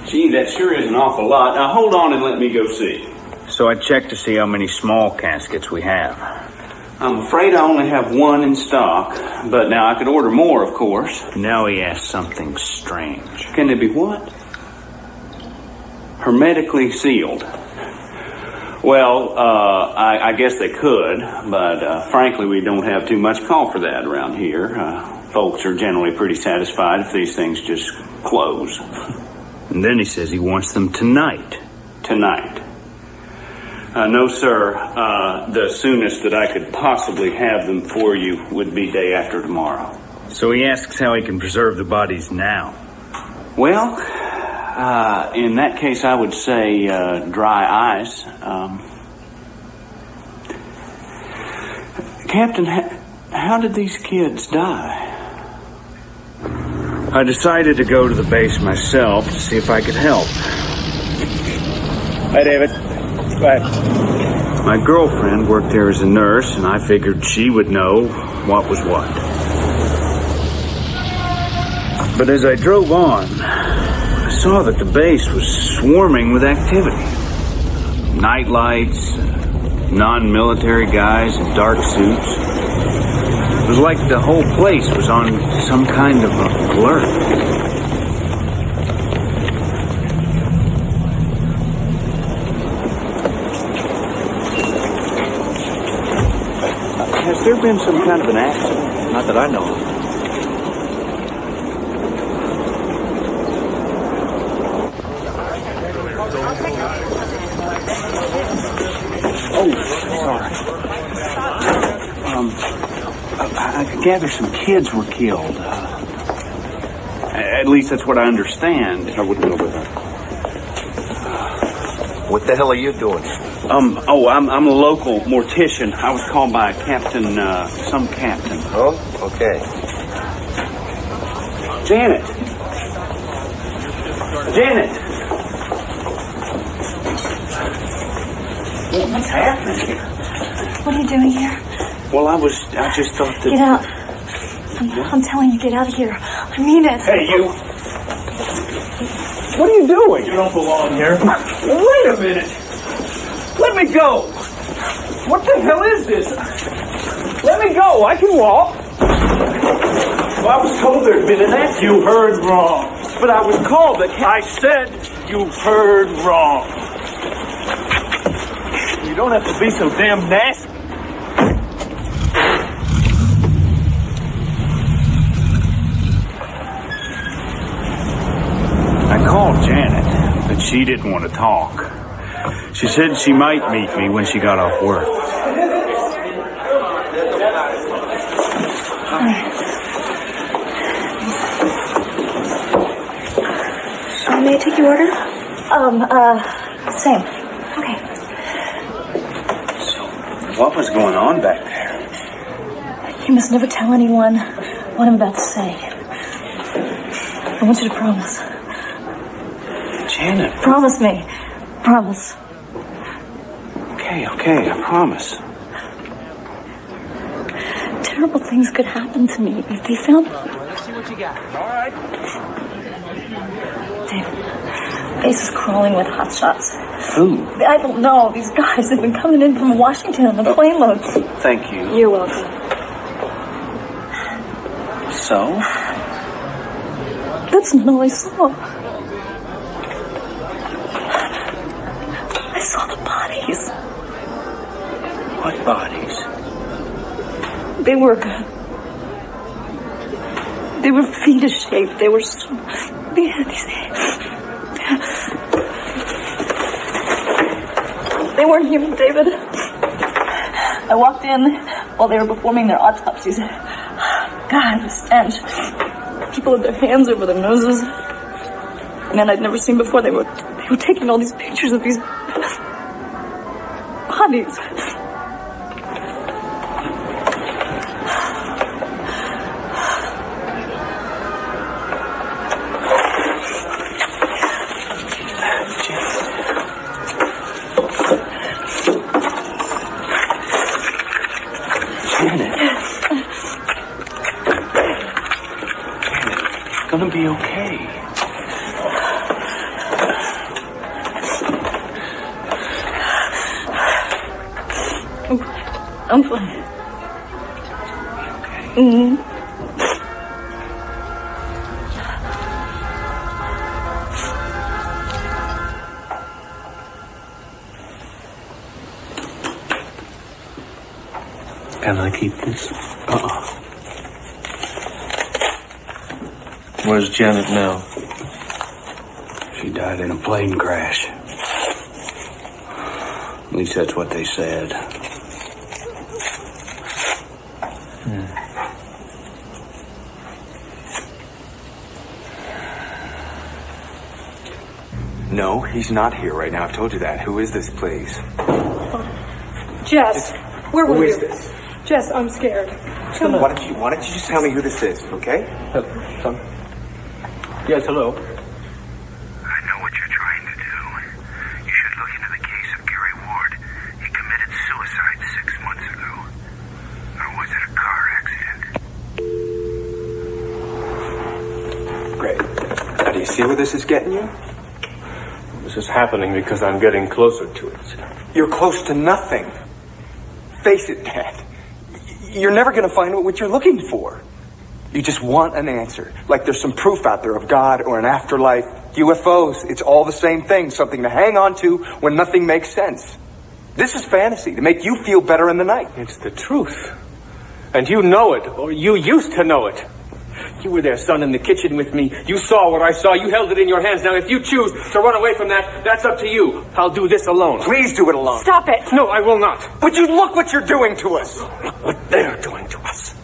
gee, that sure is an awful lot. Now, hold on and let me go see. So I checked to see how many small caskets we have. I'm afraid I only have 1 in stock, but now I could order more, of course. Now he asks something strange. Can they be what? Hermetically sealed. Well, I guess they could, but frankly, we don't have too much call for that around here. Folks are generally pretty satisfied if these things just close. And then he says he wants them tonight. Tonight. No, sir. The soonest that I could possibly have them for you would be day after tomorrow. So he asks how he can preserve the bodies now. Well, in that case, I would say dry ice. Captain, how did these kids die? I decided to go to the base myself to see if I could help. Hi, David. Bye. My girlfriend worked there as a nurse, and I figured she would know what was what. But as I drove on, I saw that the base was swarming with activity. Night lights, non-military guys in dark suits. It was like the whole place was on some kind of alert. Has there been some kind of an accident? Not that I know of. I gather some kids were killed. At least that's what I understand. I wouldn't go with her. What the hell are you doing? I'm a local mortician. I was called by Captain, some captain. Oh, okay. Janet! What's happening here? What are you doing here? Well, I just thought that... Get out. I'm telling you, get out of here. I mean it. Hey, you. What are you doing? You don't belong here. Wait a minute. Let me go. What the hell is this? Let me go. I can walk. Well, I was told there'd been an accident. You heard wrong. But I was called. I said you heard wrong. You don't have to be so damn nasty. I called Janet, but she didn't want to talk. She said she might meet me when she got off work. May I take your order? Same. Okay. So, what was going on back there? You must never tell anyone what I'm about to say. I want you to promise. Janet. Promise me. Promise. Okay, I promise. Terrible things could happen to me if they found me. Let's see what you got. All right. David, base is crawling with hot shots. Who? I don't know. These guys have been coming in from Washington on the plane loads. Thank you. You're welcome. So? That's not all I saw. I saw the bodies. What bodies? They were fetus shaped. They were so... They had these... They weren't human, David. I walked in while they were performing their autopsies. God, the stench. People with their hands over their noses. Men I'd never seen before. They were taking all these pictures of these bodies. Gonna be okay. I'm fine. Okay. Mm-hmm. Can I keep this? Where's Janet now? She died in a plane crash. At least that's what they said. No, he's not here right now. I've told you that. Who is this, please? Jess, where were you? Who is this? Jess, I'm scared. Come on. Why don't you just tell me who this is, okay? Yes, hello. I know what you're trying to do. You should look into the case of Gary Ward. He committed suicide 6 months ago. Or was it a car accident? Great. Now, do you see where this is getting you? This is happening because I'm getting closer to it. You're close to nothing. Face it, Dad. You're never going to find what you're looking for. You just want an answer. Like there's some proof out there of God or an afterlife. UFOs, it's all the same thing. Something to hang on to when nothing makes sense. This is fantasy to make you feel better in the night. It's the truth. And you know it, or you used to know it. You were there, son, in the kitchen with me. You saw what I saw. You held it in your hands. Now, if you choose to run away from that, that's up to you. I'll do this alone. Please do it alone. Stop it. No, I will not. But you look what you're doing to us. Look what they're doing to us.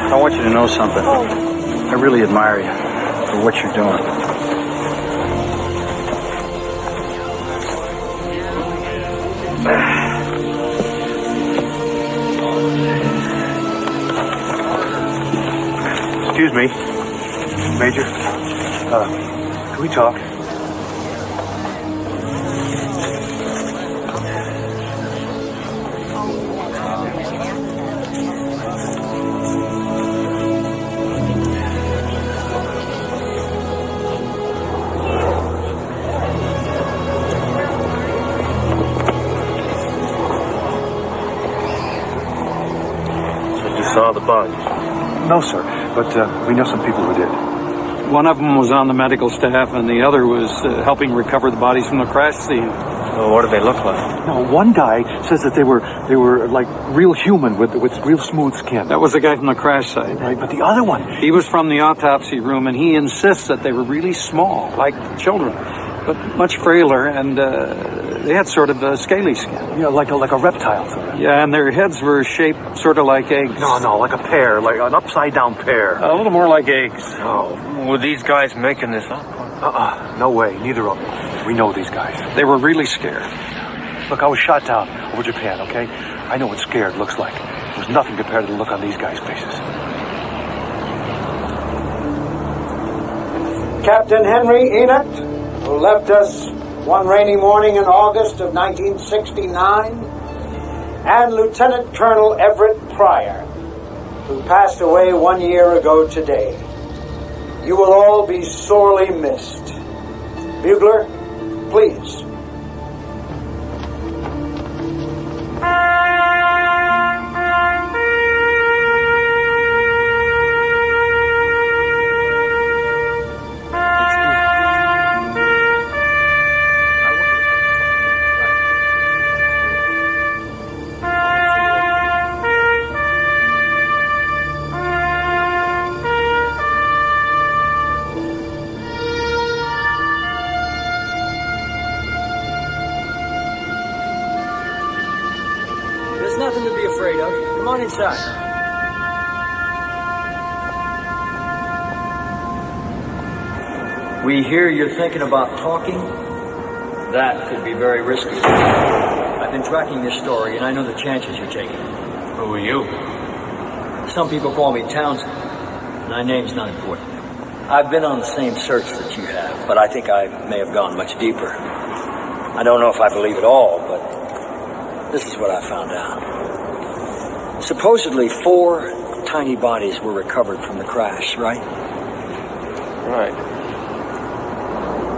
I want you to know something. I really admire you for what you're doing. Excuse me, Major. Can we talk? Saw the body? No, sir, but we know some people who did. One of them was on the medical staff, and the other was helping recover the bodies from the crash scene. Well, what do they look like? No, one guy says that they were like real human with real smooth skin. That was the guy from the crash site. Right, but the other one, he was from the autopsy room, and he insists that they were really small, like children, but much frailer, and they had sort of a scaly skin. Yeah, like a reptile. Sort of. Yeah, and their heads were shaped sort of like eggs. No, like a pear, like an upside-down pear. A little more like eggs. Oh. Were these guys making this up? No way, neither of them. We know these guys. They were really scared. Look, I was shot down over Japan, okay? I know what scared looks like. It was nothing compared to the look on these guys' faces. Captain Henry Enoch, who left us one rainy morning in August of 1969, and Lieutenant Colonel Everett Pryor, who passed away 1 year ago today. You will all be sorely missed. Bugler, please. There's nothing to be afraid of. Come on inside. We hear you're thinking about talking. That could be very risky. I've been tracking this story, and I know the chances you're taking. Who are you? Some people call me Townsend. My name's not important. I've been on the same search that you have, but I think I may have gone much deeper. I don't know if I believe it all, but this is what I found out. Supposedly 4 tiny bodies were recovered from the crash, right? Right.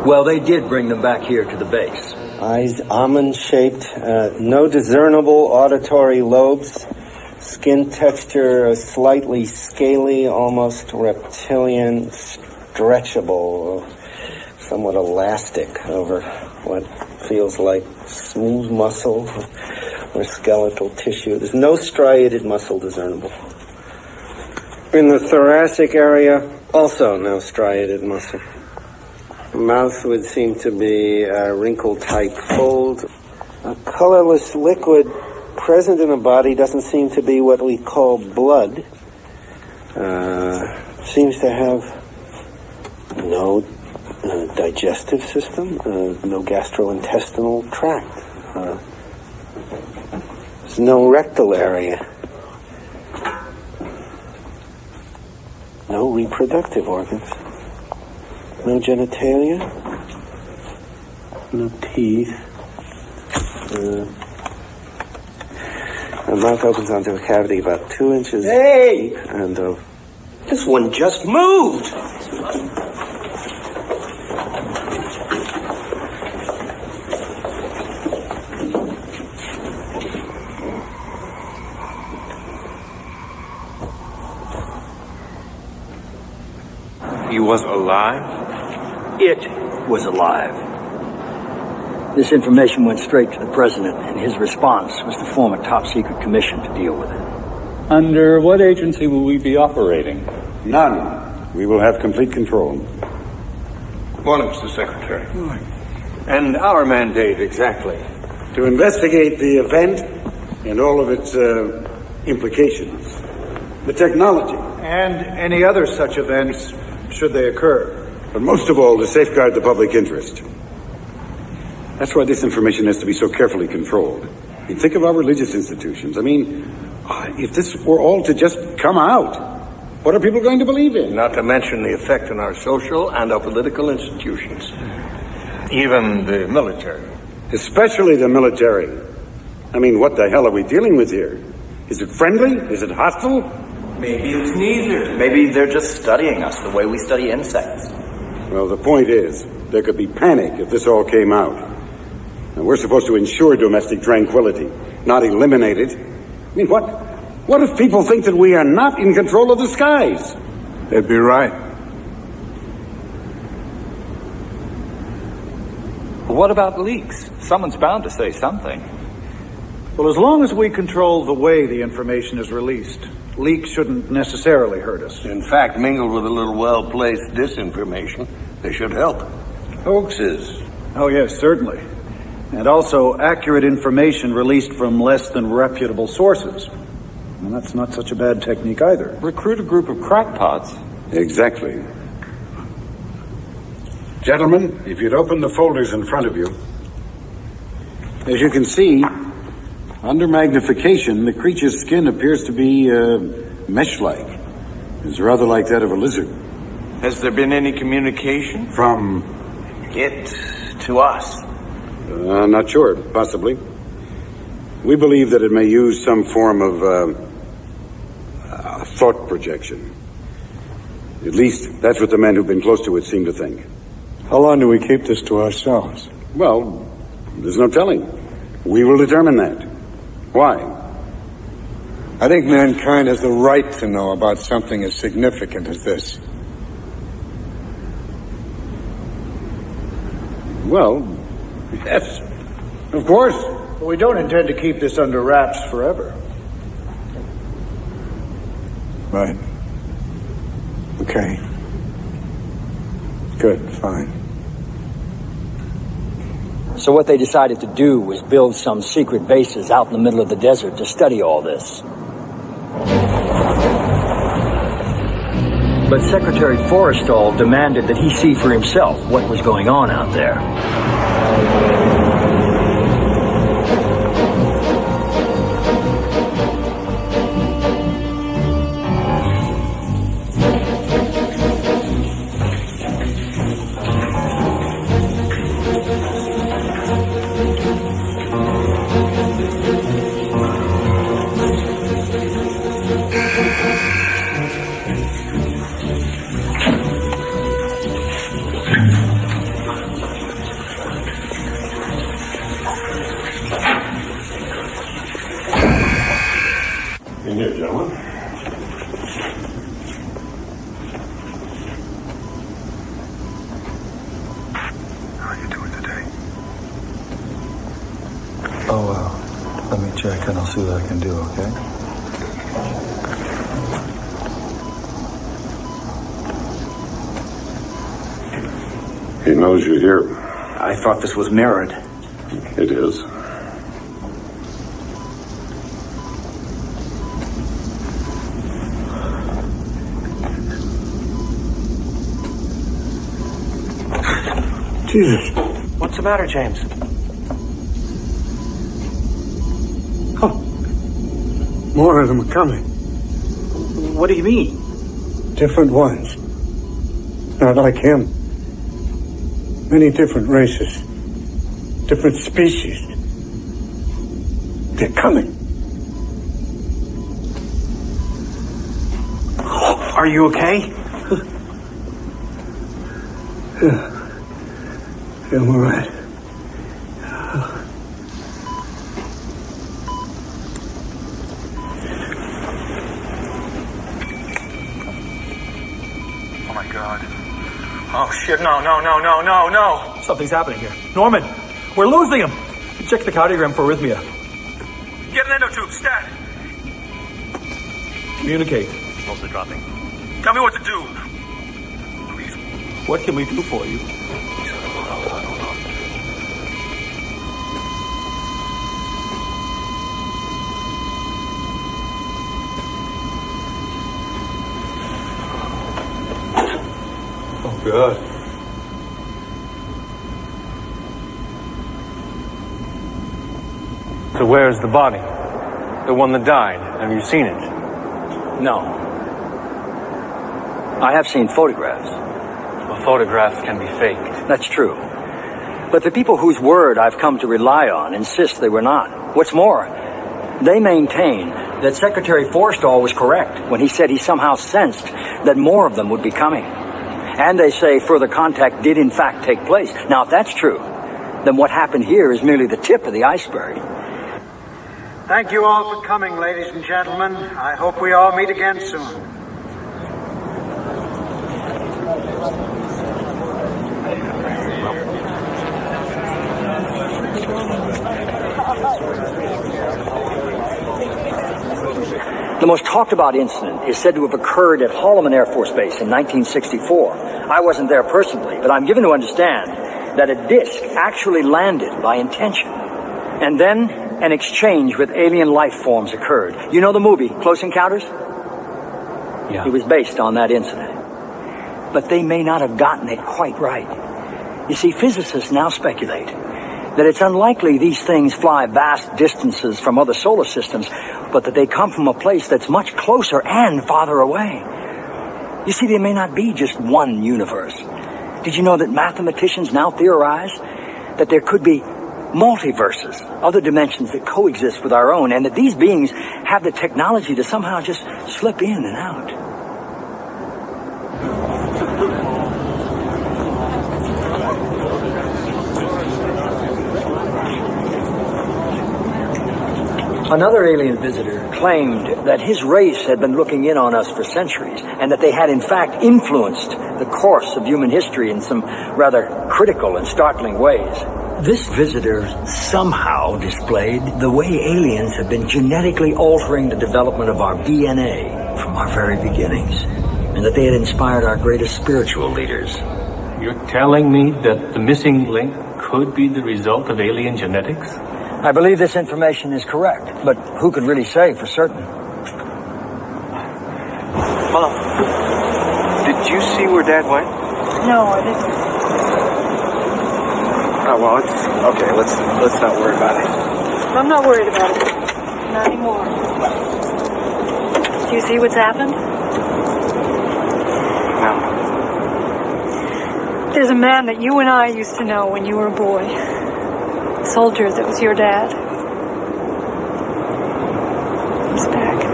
Well, they did bring them back here to the base. Eyes almond-shaped, no discernible auditory lobes, skin texture slightly scaly, almost reptilian, stretchable, somewhat elastic over what feels like smooth muscle. or skeletal tissue. There's no striated muscle discernible. In the thoracic area, also no striated muscle. The mouth would seem to be a wrinkle-type fold. A colorless liquid present in the body doesn't seem to be what we call blood. Seems to have no digestive system, no gastrointestinal tract. There's no rectal area. No reproductive organs. No genitalia. No teeth. The mouth opens onto a cavity about 2 inches deep and this one just moved. He was alive? It was alive. This information went straight to the president, and his response was to form a top-secret commission to deal with it. Under what agency will we be operating? None. We will have complete control. Morning, Mr. Secretary. And our mandate, exactly? To investigate the event and all of its implications. The technology. And any other such events, should they occur. But most of all, to safeguard the public interest. That's why this information has to be so carefully controlled. I mean, think of our religious institutions. I mean, if this were all to just come out, what are people going to believe in? Not to mention the effect on our social and our political institutions. Even the military. Especially the military. I mean, what the hell are we dealing with here? Is it friendly? Is it hostile? Maybe it's neither. Maybe they're just studying us the way we study insects. Well, the point is, there could be panic if this all came out. And we're supposed to ensure domestic tranquility, not eliminate it. I mean, what if people think that we are not in control of the skies? They'd be right. What about leaks? Someone's bound to say something. Well, as long as we control the way the information is released, leaks shouldn't necessarily hurt us. In fact, mingled with a little well-placed disinformation, they should help. Hoaxes. Oh, yes, certainly. And also accurate information released from less than reputable sources. And that's not such a bad technique either. Recruit a group of crackpots. Exactly. Gentlemen, if you'd open the folders in front of you. As you can see, under magnification, the creature's skin appears to be mesh-like. It's rather like that of a lizard. Has there been any communication? From it to us? Not sure. Possibly. We believe that it may use some form of thought projection. At least, that's what the men who've been close to it seem to think. How long do we keep this to ourselves? Well, there's no telling. We will determine that. Why? I think mankind has the right to know about something as significant as this. Well, yes, of course. But we don't intend to keep this under wraps forever. Right. Okay. Good, fine. So what they decided to do was build some secret bases out in the middle of the desert to study all this. But Secretary Forrestal demanded that he see for himself what was going on out there. Let me check and I'll see what I can do, okay? He knows you're here. I thought this was mirrored. It is. Jesus. What's the matter, James? Oh. More of them are coming. What do you mean? Different ones. Not like him. Many different races. Different species. They're coming. Are you okay? Yeah. I'm all right. Oh my God. Oh shit, no. Something's happening here. Norman, we're losing him. Check the cardiogram for arrhythmia. Get an endotube, stat. Communicate. Also dropping. Tell me what to do. Please. What can we do for you? Oh, God. So where's the body? The one that died. Have you seen it? No. I have seen photographs. Well, photographs can be faked. That's true. But the people whose word I've come to rely on insist they were not. What's more, they maintain that Secretary Forstall was correct when he said he somehow sensed that more of them would be coming. And they say further contact did in fact take place. Now, if that's true, then what happened here is merely the tip of the iceberg. Thank you all for coming, ladies and gentlemen. I hope we all meet again soon. The most talked about incident is said to have occurred at Holloman Air Force Base in 1964. I wasn't there personally, but I'm given to understand that a disc actually landed by intention. And then an exchange with alien life forms occurred. You know the movie, Close Encounters? Yeah. It was based on that incident. But they may not have gotten it quite right. You see, physicists now speculate that it's unlikely these things fly vast distances from other solar systems, but that they come from a place that's much closer and farther away. You see, there may not be just one universe. Did you know that mathematicians now theorize that there could be multiverses, other dimensions that coexist with our own, and that these beings have the technology to somehow just slip in and out? Another alien visitor claimed that his race had been looking in on us for centuries, and that they had in fact influenced the course of human history in some rather critical and startling ways. This visitor somehow displayed the way aliens have been genetically altering the development of our DNA from our very beginnings, and that they had inspired our greatest spiritual leaders. You're telling me that the missing link could be the result of alien genetics? I believe this information is correct, but who could really say for certain? Mom, did you see where Dad went? No, I didn't. Oh, well, it's okay. Let's not worry about it. I'm not worried about it. Not anymore. Do you see what's happened? No. There's a man that you and I used to know when you were a boy. A soldier that was your dad. He's back.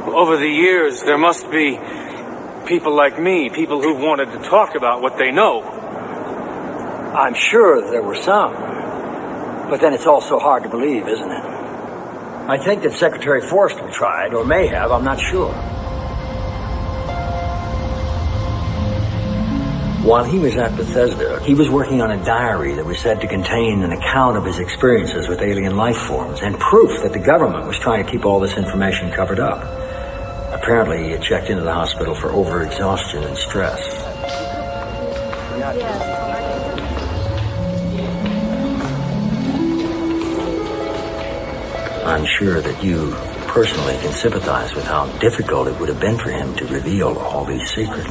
Over the years, there must be people like me, people who've wanted to talk about what they know. I'm sure there were some. But then it's also hard to believe, isn't it? I think that Secretary Forster tried, or may have, I'm not sure. While he was at Bethesda, he was working on a diary that was said to contain an account of his experiences with alien life forms and proof that the government was trying to keep all this information covered up. Apparently, he had checked into the hospital for overexhaustion and stress. I'm sure that you personally can sympathize with how difficult it would have been for him to reveal all these secrets.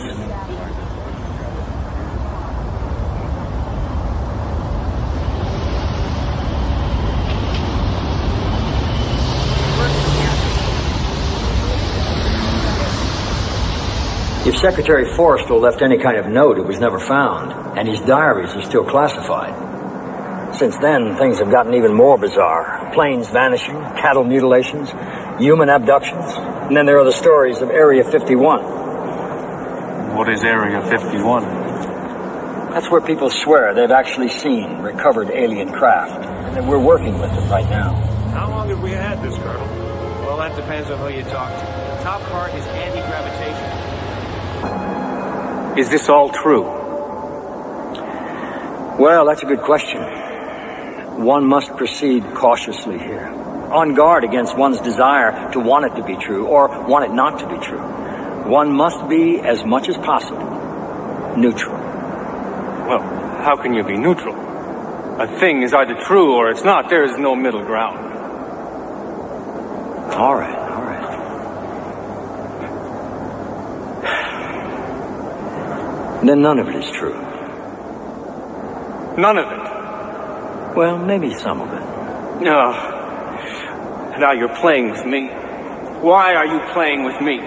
If Secretary Forrestal left any kind of note, it was never found, and his diaries are still classified. Since then, things have gotten even more bizarre. Planes vanishing, cattle mutilations, human abductions, and then there are the stories of Area 51. What is Area 51? That's where people swear they've actually seen recovered alien craft, and that we're working with them right now. How long have we had this, Colonel? Well, that depends on who you talk to. The top part is anti-gravitation. Is this all true? Well, that's a good question. One must proceed cautiously here, on guard against one's desire to want it to be true or want it not to be true. One must be, as much as possible, neutral. Well, how can you be neutral? A thing is either true or it's not. There is no middle ground. All right. Then none of it is true. None of it? Well, maybe some of it. No. Now you're playing with me. Why are you playing with me?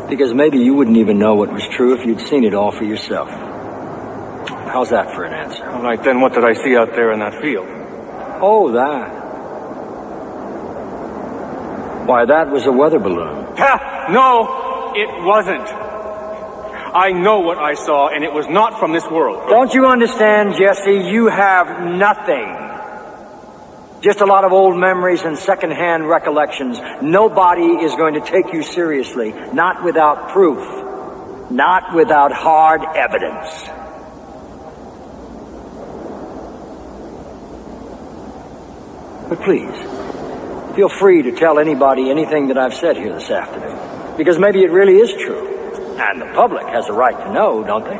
Because maybe you wouldn't even know what was true if you'd seen it all for yourself. How's that for an answer? All right, then what did I see out there in that field? Oh, that. Why, that was a weather balloon. Ha! No, it wasn't. I know what I saw, and it was not from this world. Don't you understand, Jesse? You have nothing. Just a lot of old memories and second-hand recollections. Nobody is going to take you seriously, not without proof, not without hard evidence. But please, feel free to tell anybody anything that I've said here this afternoon, because maybe it really is true. And the public has a right to know, don't they?